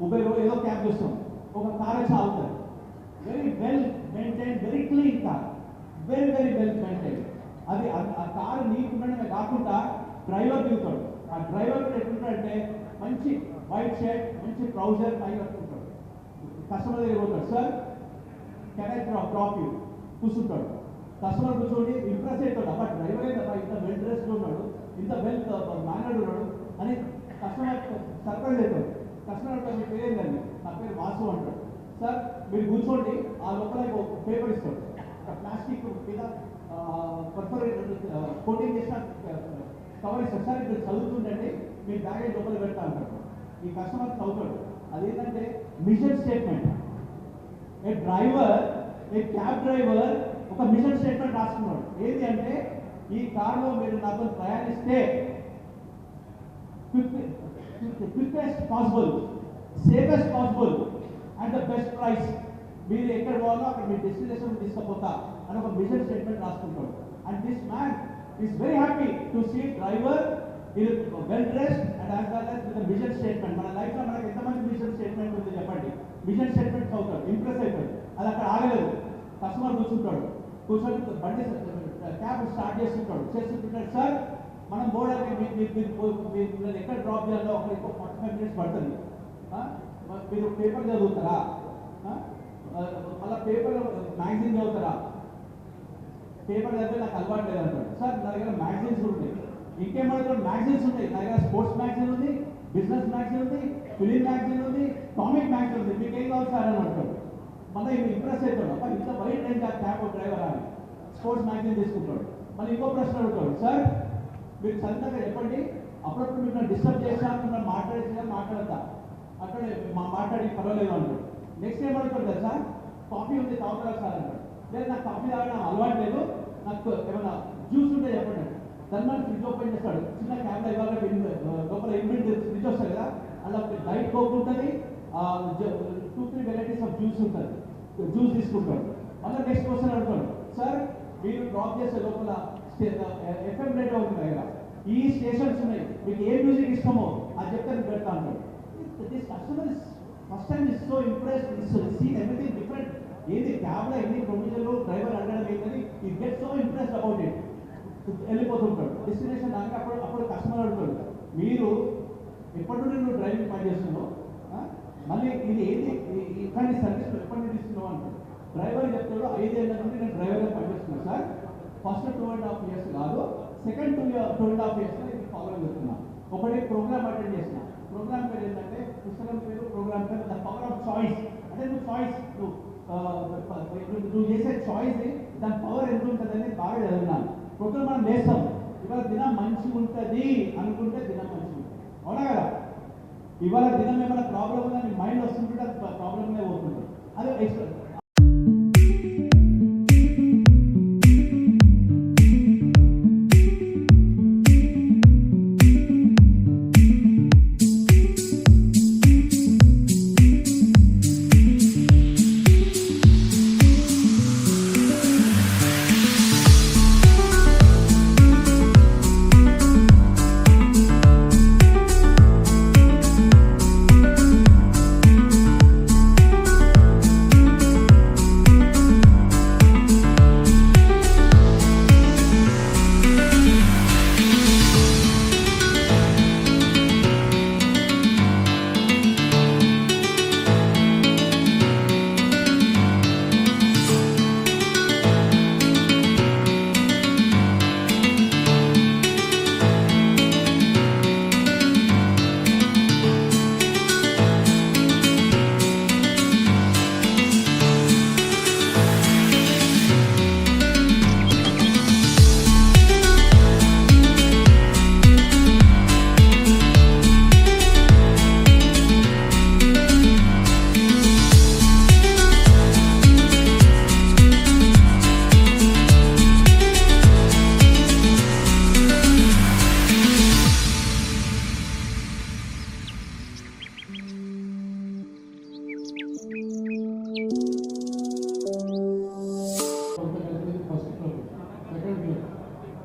ఉబేర్ ఏదో క్యాబ్ చూస్తాం. ఒక కార్ వచ్చి ఆగుతుంది. Very well maintain, very clean car, very well maintain. అది ఆ కారు నీకుండడమే కాకుండా డ్రైవర్ దిగుతాడు. ఆ డ్రైవర్ కూడా ఎట్లుంటాడంటే మంచి వైట్ షర్ట్, మంచి ట్రౌజర్ పై కట్టుకుంటాడు. కస్టమర్ దగ్గర పోతాడు, sir can I drop you కూర్చుంటాడు. కస్టమర్ కూర్చోండి ఇంప్రెస్ అవుతాడు, అబ్బా డ్రైవర్ అయిందబ్బా ఇంత వెల్ డ్రెస్డ్ ఉన్నాడు, ఇంత వెల్ మేనర్డ్ ఉన్నాడు అని కస్టమర్ సర్ప్రైజ్ అవుతాడు. కస్టమర్ అంటారు మీ పేరు ఏంటండి, నా పేరు వాసు అంటాడు. సార్ మీరు కూర్చోండి, ఆ లోపల పేపర్ ఇస్తాడు, ప్లాస్టిక్ మీద కోటింగ్ చేసిన కవర్ ఇస్తాడు. సార్ ఇక్కడ చదువుతుండండి మీ బ్యాగేజ్ లోపల పెడతా అంటాడు. ఈ కస్టమర్ చదువుతాడు. అదేంటంటే mission statement. A driver, a cab driver ఒక మిషన్ స్టేట్మెంట్ రాసుకున్నాడు. ఏంటి అంటే ఈ కార్లో మీరు నాతో ప్రయాణిస్తే quickest possible, safest possible and the best price, మీరు ఎక్కడ పోవాలో అక్కడ మీ డెస్టినేషన్ తీసుకుపోతా అని ఒక మిషన్ స్టేట్మెంట్ రాసుకుంటాడు. And this man is very happy to see driver well dressed and as well as with mission statement. మన లైఫ్ లో మనకి ఎంతమంది మిషన్ స్టేట్మెంట్ ఉంది చెప్పండి? మిషన్ స్టేట్మెంట్ చదువుతాడు, ఇంప్రెస్ అవుతాడు. అది అక్కడ ఆగలేదు. కస్టమర్ కూర్చుంటాడు, కూర్చొని బండి క్యాబ్ స్టార్ట్ చేస్తుంటాడు. సార్ మనం పోవడానికి మీరు ఎక్కడ డ్రాప్ చేయాలో ఒక 45 minutes పడుతుంది. మీరు పేపర్ చదువుతారా? మళ్ళీ పేపర్ మ్యాగజైన్ చదువుతారా? పేపర్ చదివి నాకు అలవాటు లేదు అంటాడు. సార్ నా దగ్గర మ్యాగజైన్స్ ఉంటాయి. ఇంకేమడుగుతాడు? మ్యాగజైన్స్ ఉంటాయి. నా దగ్గర స్పోర్ట్స్ మ్యాగజైన్ ఉంది, బిజినెస్ మ్యాగజైన్ ఉంది, ఫిలిం మ్యాగజైన్ ఉంది, కామిక్ మ్యాగజైన్ ఉంది. మీకు ఏం కావాలి సార్ అని అంటాడు. మళ్ళీ ఇంప్రెస్ అవుతాడు, అబ్బా ఇంత వైట్ రేంజ్ క్యాబ్ డ్రైవర్ అని స్పోర్ట్స్ మ్యాగజైన్ తీసుకుంటాడు. మళ్ళీ ఇంకో ప్రశ్న అడుగుతాడు, సార్ మీరు చదివినాక చెప్పండి, అప్పుడప్పుడు మీరు నన్ను డిస్టర్బ్ చేస్తాను, నన్ను మాట్లాడతా అక్కడ మాట్లాడి పర్వాలేదు అంటాడు. నెక్స్ట్ ఏం అడుగుతాడు కదా, సార్ కాఫీ ఉంది తాగుతారా సార్ అంటాడు. లేదు నాకు కాఫీ తాగడం అలవాటు లేదు, నాకు ఏమైనా జ్యూస్ ఉంటే చెప్పండి. దాన్ని మనం ఫ్రిడ్జ్ ఓపెన్ చేస్తాడు. చిన్న క్యాబ్లో ఇవాళ లోపల ఇన్వెంట్ ఫ్రిడ్జ్ వస్తుంది కదా, అలా డైట్ కోక్ ఉంటుంది, 2-3 వెరైటీస్ ఆఫ్ జ్యూస్ ఉంటుంది, జ్యూస్ తీసుకుంటాడు. మళ్ళీ నెక్స్ట్ క్వశ్చన్ అడుగుతాడు, సార్ మీరు డ్రాప్ చేసే లోపల ఎఫ్ఎం రేడియో ఉంటుంది కదా, ఈ స్టేషన్స్ ఉన్నాయి, మీకు ఏ మ్యూజిక్ ఇష్టమో అది చెప్తే నేను పెడతా అంటాడు. This customer is first time is so impressed, seen everything different. ఏది క్యాబ్లో ఎన్ని ప్రొవిజన్లు డ్రైవర్ అడగడం ఏంటని ఈ get so impressed about it. వెళ్ళిపోతుంటాడు డెస్టినేషన్ దానికి. అప్పుడు కస్టమర్ అడుగుతాడు, మీరు ఎప్పటి నుండి నువ్వు డ్రైవింగ్ పని చేస్తున్నావు, మళ్ళీ ఇది ఏది ఇట్లాంటి సర్వీస్ ఎప్పటి నుండి ఇస్తున్నావు అంటాడు. డ్రైవర్ చెప్తాడు, 5 ఏళ్ళ నుండి నేను డ్రైవర్గా పనిచేస్తున్నాను సార్. ఫస్ట్ 2.5 years కాదు, సెకండ్ 2.5 years ఇది ఫాలో చేస్తున్నా. ఒకటి ప్రోగ్రామ్ అటెండ్ చేసిన. ప్రోగ్రామ్ పేరు ఏంటంటే, పుస్తకం పేరు ప్రోగ్రామ్ పేరు ద పవర్ ఆఫ్ చాయిస్. అంటే నువ్వు చాయిస్, నువ్వు చేసే చాయిస్ దాని పవర్ ఎంత ఉంటుందని బాగా చదివినాను. ప్రోగ్రామ్ మనం లేస్తాం, ఇవాళ దినం మంచిగా ఉంటుంది అనుకుంటే దినం మంచిగా ఉంటుంది, అవునా కదా? ఇవాళ దినం ఏమైనా ప్రాబ్లం ఉందని మైండ్ వస్తుంటే అది ప్రాబ్లమ్నే పోతుంది. అదే ఎక్స్ప్రెస్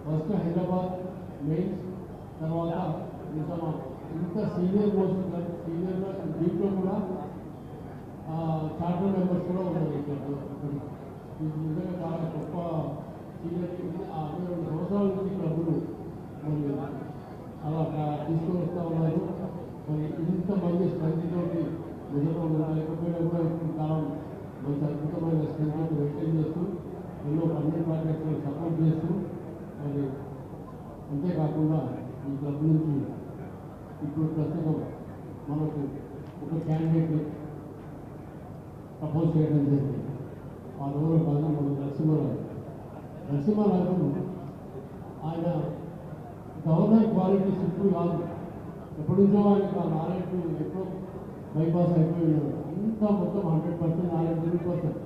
ఫస్ట్ హైదరాబాద్ మెయిన్స్, తర్వాత నిజామాబాద్. ఇంత సీనియర్ మోస్ట్ క్లబ్, సీనియర్గా దీంట్లో కూడా చార్టర్ మెంబర్స్ కూడా ఉన్నారు ఇక్కడ. ఇది నిజంగా చాలా గొప్ప సీనియర్. 62 సంవత్సరాల నుంచి క్లబ్లు మరి అలా తీసుకొని వస్తూ ఉన్నారు. మరి ఇంతమంది స్ట్రెంత్తో నిజంగా లేకపోయినా కూడా ఇప్పుడు కాలం మంచి అద్భుతమైన స్ట్రెంత్ మెయింటైన్ చేస్తూ ఎన్నో పర్మనెంట్ ప్రాజెక్టులు సపోర్ట్ చేస్తూ మరి అంతేకాకుండా ఈ క్లబ్ నుంచి ఇప్పుడు ప్రస్తుతం మనకు ఒక క్యాండిడేట్ ప్రపోజ్ చేయడం జరిగింది. ఆ రోజు భాగం మన నరసింహారావు ఆయన గవర్నర్ క్వాలిటీస్ ఇప్పుడు కాదు, ఎప్పటి నుంచో ఆయనకు ఆ నాలెడ్జ్ ఎప్పుడో బైపాస్ అయిపోయినాడు. అంతా మొత్తం 100% నాలెడ్జ్ 100%.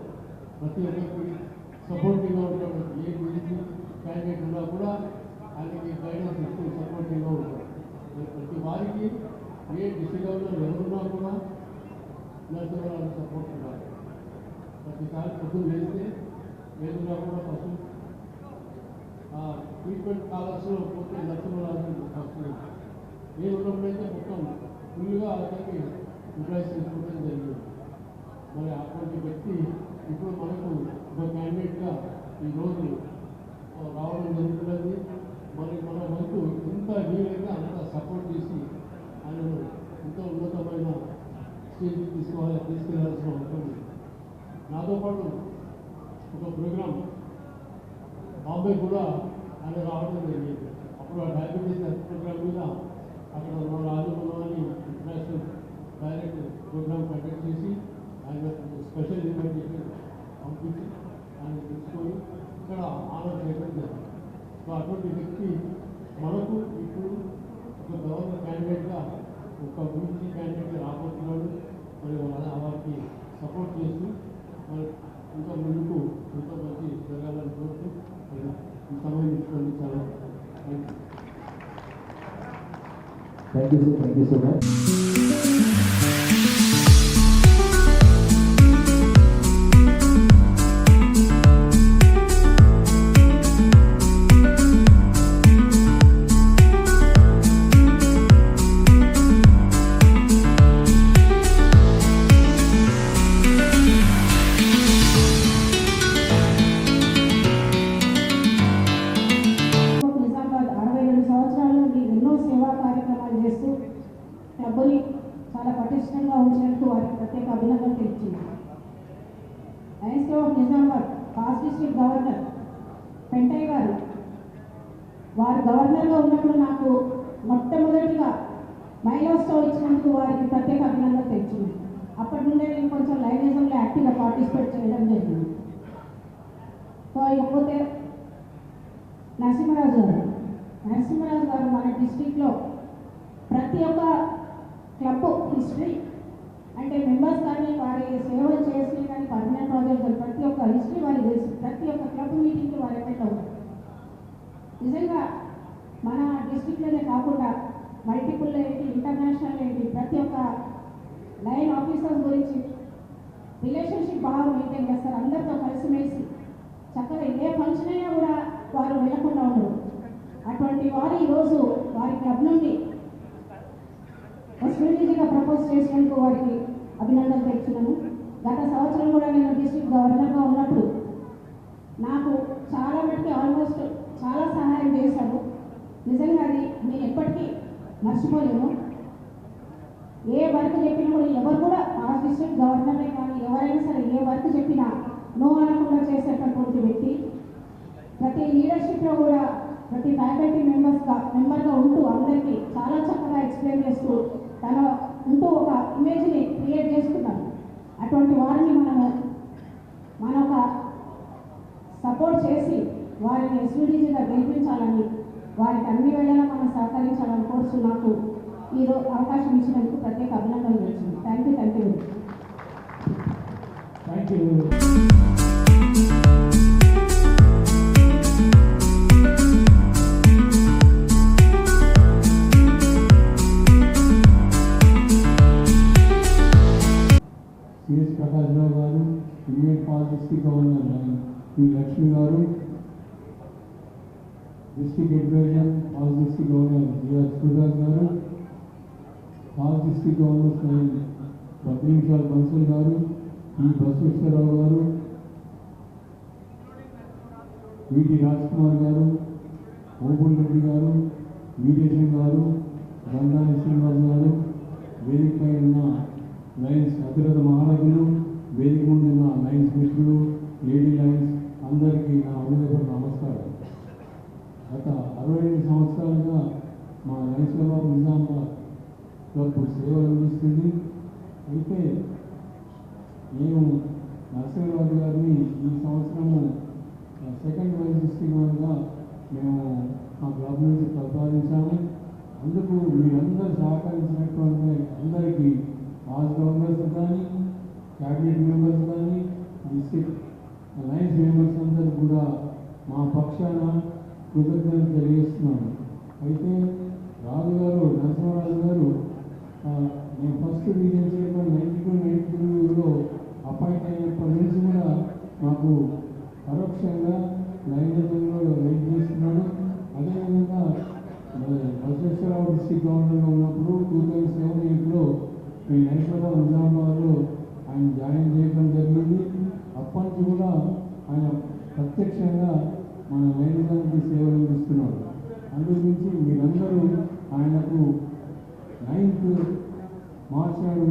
ప్రతి ఒక్కరికి సపోర్టింగ్గా ఉంటాడు. ఏ బీజీ క్యాండిడేట్ ఉన్నా కూడా ఆయనకి గైడెన్స్ ఇస్తూ సపోర్టింగ్గా ఉంటాడు. ప్రతి వారికి ఏ డిస్ట్రిక్ట్ గవర్నర్ ఎవరున్నా కూడా నరసింహారావు సపోర్ట్ ఉండాలి. ప్రతిసారి పొద్దున్న వేస్తే ఏదున్నా కూడా ఫస్ట్ ట్రీట్మెంట్ కాలర్స్లో పోతే నరసింహారావు వస్తుంది. ఏ ఉన్నప్పుడైతే మొత్తం ఫుల్గా అతనికి యూటిలైజ్ చేసుకోవడం జరిగింది. మరి అటువంటి వ్యక్తి ఇప్పుడు మనకు ఒక క్యాండిడేట్గా ఈరోజు రావడం జరుగుతున్నది. మరి మన వంతు ఎంత వీలైతే అంత సపోర్ట్ చేసి ఆయనను ఎంతో ఉన్నతమైన స్టేజ్కి తీసుకెళ్లాల్సిన అవసరం ఉంది. నాతో పాటు ఒక ప్రోగ్రాం బాంబే కూడా ఆయన రావడం జరిగింది. అప్పుడు ఆ డయాబెటీస్ ప్రోగ్రామ్ మీద అక్కడ మన Rajamouli international direct program conduct చేసి ఆయన స్పెషల్ ఇన్విటేషన్ పంపించి ఆయన తీసుకొని ఇక్కడ ఆనర్ చేయడం జరిగింది. సో అటువంటి వ్యక్తి మనకు ఇప్పుడు ఒక గవర్నర్ క్యాండిడేట్గా ఒక బీసీ క్యాండిడేట్గా రాబోతున్నాడు. మరి వారికి సపోర్ట్ చేస్తూ మరి ఇంకా ముందుకు ఎంతో మంచి జరగాలని కోరుతూ ఈ సమయం ఇచ్చుకోండి. చాలా థ్యాంక్ యూ సో మచ్. క్లబ్ని చాలా పటిష్టంగా ఉంచినందుకు వారికి ప్రత్యేక అభినందనలు తెలియజేస్తున్నాను. Lions club of Nizamabad past district governor Pentaiah garu వారు గవర్నర్గా ఉన్నప్పుడు నాకు మొట్టమొదటిగా మహిళా స్టోర్ ఇచ్చినందుకు వారికి ప్రత్యేక అభినందనలు తెలియజేస్తున్నాను. అప్పటి నుండే నేను కొంచెం లైనిజంలో యాక్టివ్గా పార్టిసిపేట్ చేయడం జరిగింది. సో ఇకపోతే నరసింహరాజు గారు మన డిస్ట్రిక్ట్లో ప్రతి ఒక్క క్లబ్ హిస్టరీ అంటే మెంబర్స్ కానీ వారి సేవలు చేసి కానీ పర్మనెంట్ ప్రాజెక్ట్ ప్రతి ఒక్క హిస్టరీ వారికి తెలుసు. ప్రతి ఒక్క క్లబ్ మీటింగ్కి వారు అటెండ్ అవుతారు. నిజంగా మన డిస్ట్రిక్ట్లోనే కాకుండా మల్టిపుల్ ఏంటి ఇంటర్నేషనల్ ఏంటి ప్రతి ఒక్క లైన్ ఆఫీసర్స్ గురించి రిలేషన్షిప్ బాగా మెయింటైన్ చేస్తారు. అందరితో కలిసిమెలిసి చక్కగా ఏ ఫంక్షన్ అయినా కూడా వారు వెళ్లకుండా ఉండరు. అటువంటి వారు ఈరోజు వారి క్లబ్ నుండి ఎస్పీడీగా ప్రపోజ్ చేసినందుకు వారికి అభినందనలు తెలుపుతున్నాను. గత సంవత్సరం కూడా నేను డిస్ట్రిక్ట్ గవర్నర్గా ఉన్నప్పుడు నాకు చాలా మటుకి ఆల్మోస్ట్ చాలా సహాయం చేశారు. నిజంగా అది నేను ఎప్పటికీ మర్చిపోలేను. ఏ వర్క్ చెప్పినా కూడా ఎవరు కూడా ఆ డిస్ట్రిక్ట్ గవర్నరే కానీ ఎవరైనా సరే ఏ వర్క్ చెప్పినా నో అనకుండా చేసేటటువంటి వ్యక్తి. ప్రతి లీడర్షిప్లో కూడా ప్రతి ఫ్యాకల్టీ మెంబర్గా ఉంటూ అందరికీ చాలా చక్కగా ఎక్స్ప్లెయిన్ చేస్తూ తన ఉంటూ ఒక ఇమేజ్ని క్రియేట్ చేసుకున్నారు. అటువంటి వారిని మన ఒక సపోర్ట్ చేసి వారిని ఎస్యూడీజీగా గెలిపించాలని వారికి అన్ని వేళలా మనం సహకరించాలని కోరుతూ నాకు ఈరోజు అవకాశం ఇచ్చినందుకు ప్రత్యేక అభినందనలు తెలుస్తుంది. Thank you. సిఎస్ ప్రకాశ్రావు గారు, ఇమీడియట్ పాల్ డిస్ట్రిక్ట్ గవర్నర్ పి లక్ష్మి గారు, డిస్ట్రిక్ట్ అడ్వైజర్ పాల్ డిస్ట్రిక్ట్ గవర్నర్ జిఆర్ సూరాజ్ గారు, పాల్ డిస్ట్రిక్ట్ గవర్నర్ పద్మనిషాల్ బన్సల్ గారు, పి బసవేశ్వరరావు గారు, విటి రాజ్కుమార్ గారు, ఓబుల్ రెడ్డి గారు, వీరేశం గారు, రంగాని శ్రీనివాస్ గారు, వేదికపై ఉన్న లయన్స్ అతిరథ మహారాజులు, వేదిక ముందు ఉన్న లైన్స్ మిత్రులు, లేడీ లైన్స్ అందరికీ నా హృదయపూర్వక నమస్కారం. గత 65 సంవత్సరాలుగా మా లైన్స్బాబు నిజామాబాద్ క్లబ్ సేవలు అందిస్తుంది. అయితే మేము నరసింహరాజు గారిని ఈ సంవత్సరము సెకండ్ వైస్ డిస్ట్రిక్ట్ వారిగా మేము మా క్లబ్ నుంచి ప్రతిపాదించాము. అందుకు మీరందరూ సహకరించినటువంటి అందరికీ ఆల్ గవర్నర్స్ కానీ, క్యాబినెట్ మెంబర్స్ కానీ, డిస్ట్రిక్ట్ లైన్స్ మెంబర్స్ అందరూ కూడా మా పక్షాన కృతజ్ఞతలు తెలియజేస్తున్నాను. అయితే రాజు గారు, నరసింహరాజు గారు, నేను ఫస్ట్ రీజన్ చైర్మన్ 92-93లో అపాయింట్ అయినప్పటి నుంచి కూడా మాకు పరోక్షంగా లైన్లో వెయిట్ చేస్తున్నాడు. అదేవిధంగా బసవేశ్వరరావు డిస్ట్రిక్ట్ గవర్నర్గా ఉన్నప్పుడు 2007-8లో మీ నైపుణ్యం నిజామాబాద్లో ఆయన జాయిన్ చేయడం జరిగింది. అప్పటి నుంచి కూడా ఆయన ప్రత్యక్షంగా మన లైనిజానికి సేవలు అందిస్తున్నాడు. అందుగురించి మీరందరూ ఆయనకు 9th మార్చి నాడు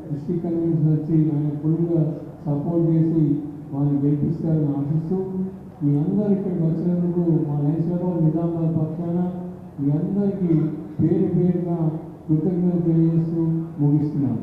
డిస్ట్రిక్ట్ కన్వెన్షన్ వచ్చి ఆయన ఫుల్గా సపోర్ట్ చేసి వాళ్ళని గెలిపిస్తారని ఆశిస్తూ మీ అందరూ ఇక్కడికి వచ్చినందుకు మా లైన్స్లో నిజామాబాద్ పక్షాన మీ అందరికీ పేరు పేరుగా కృతజ్ఞతలు తెలియజేస్తూ ముగిస్తున్నాను.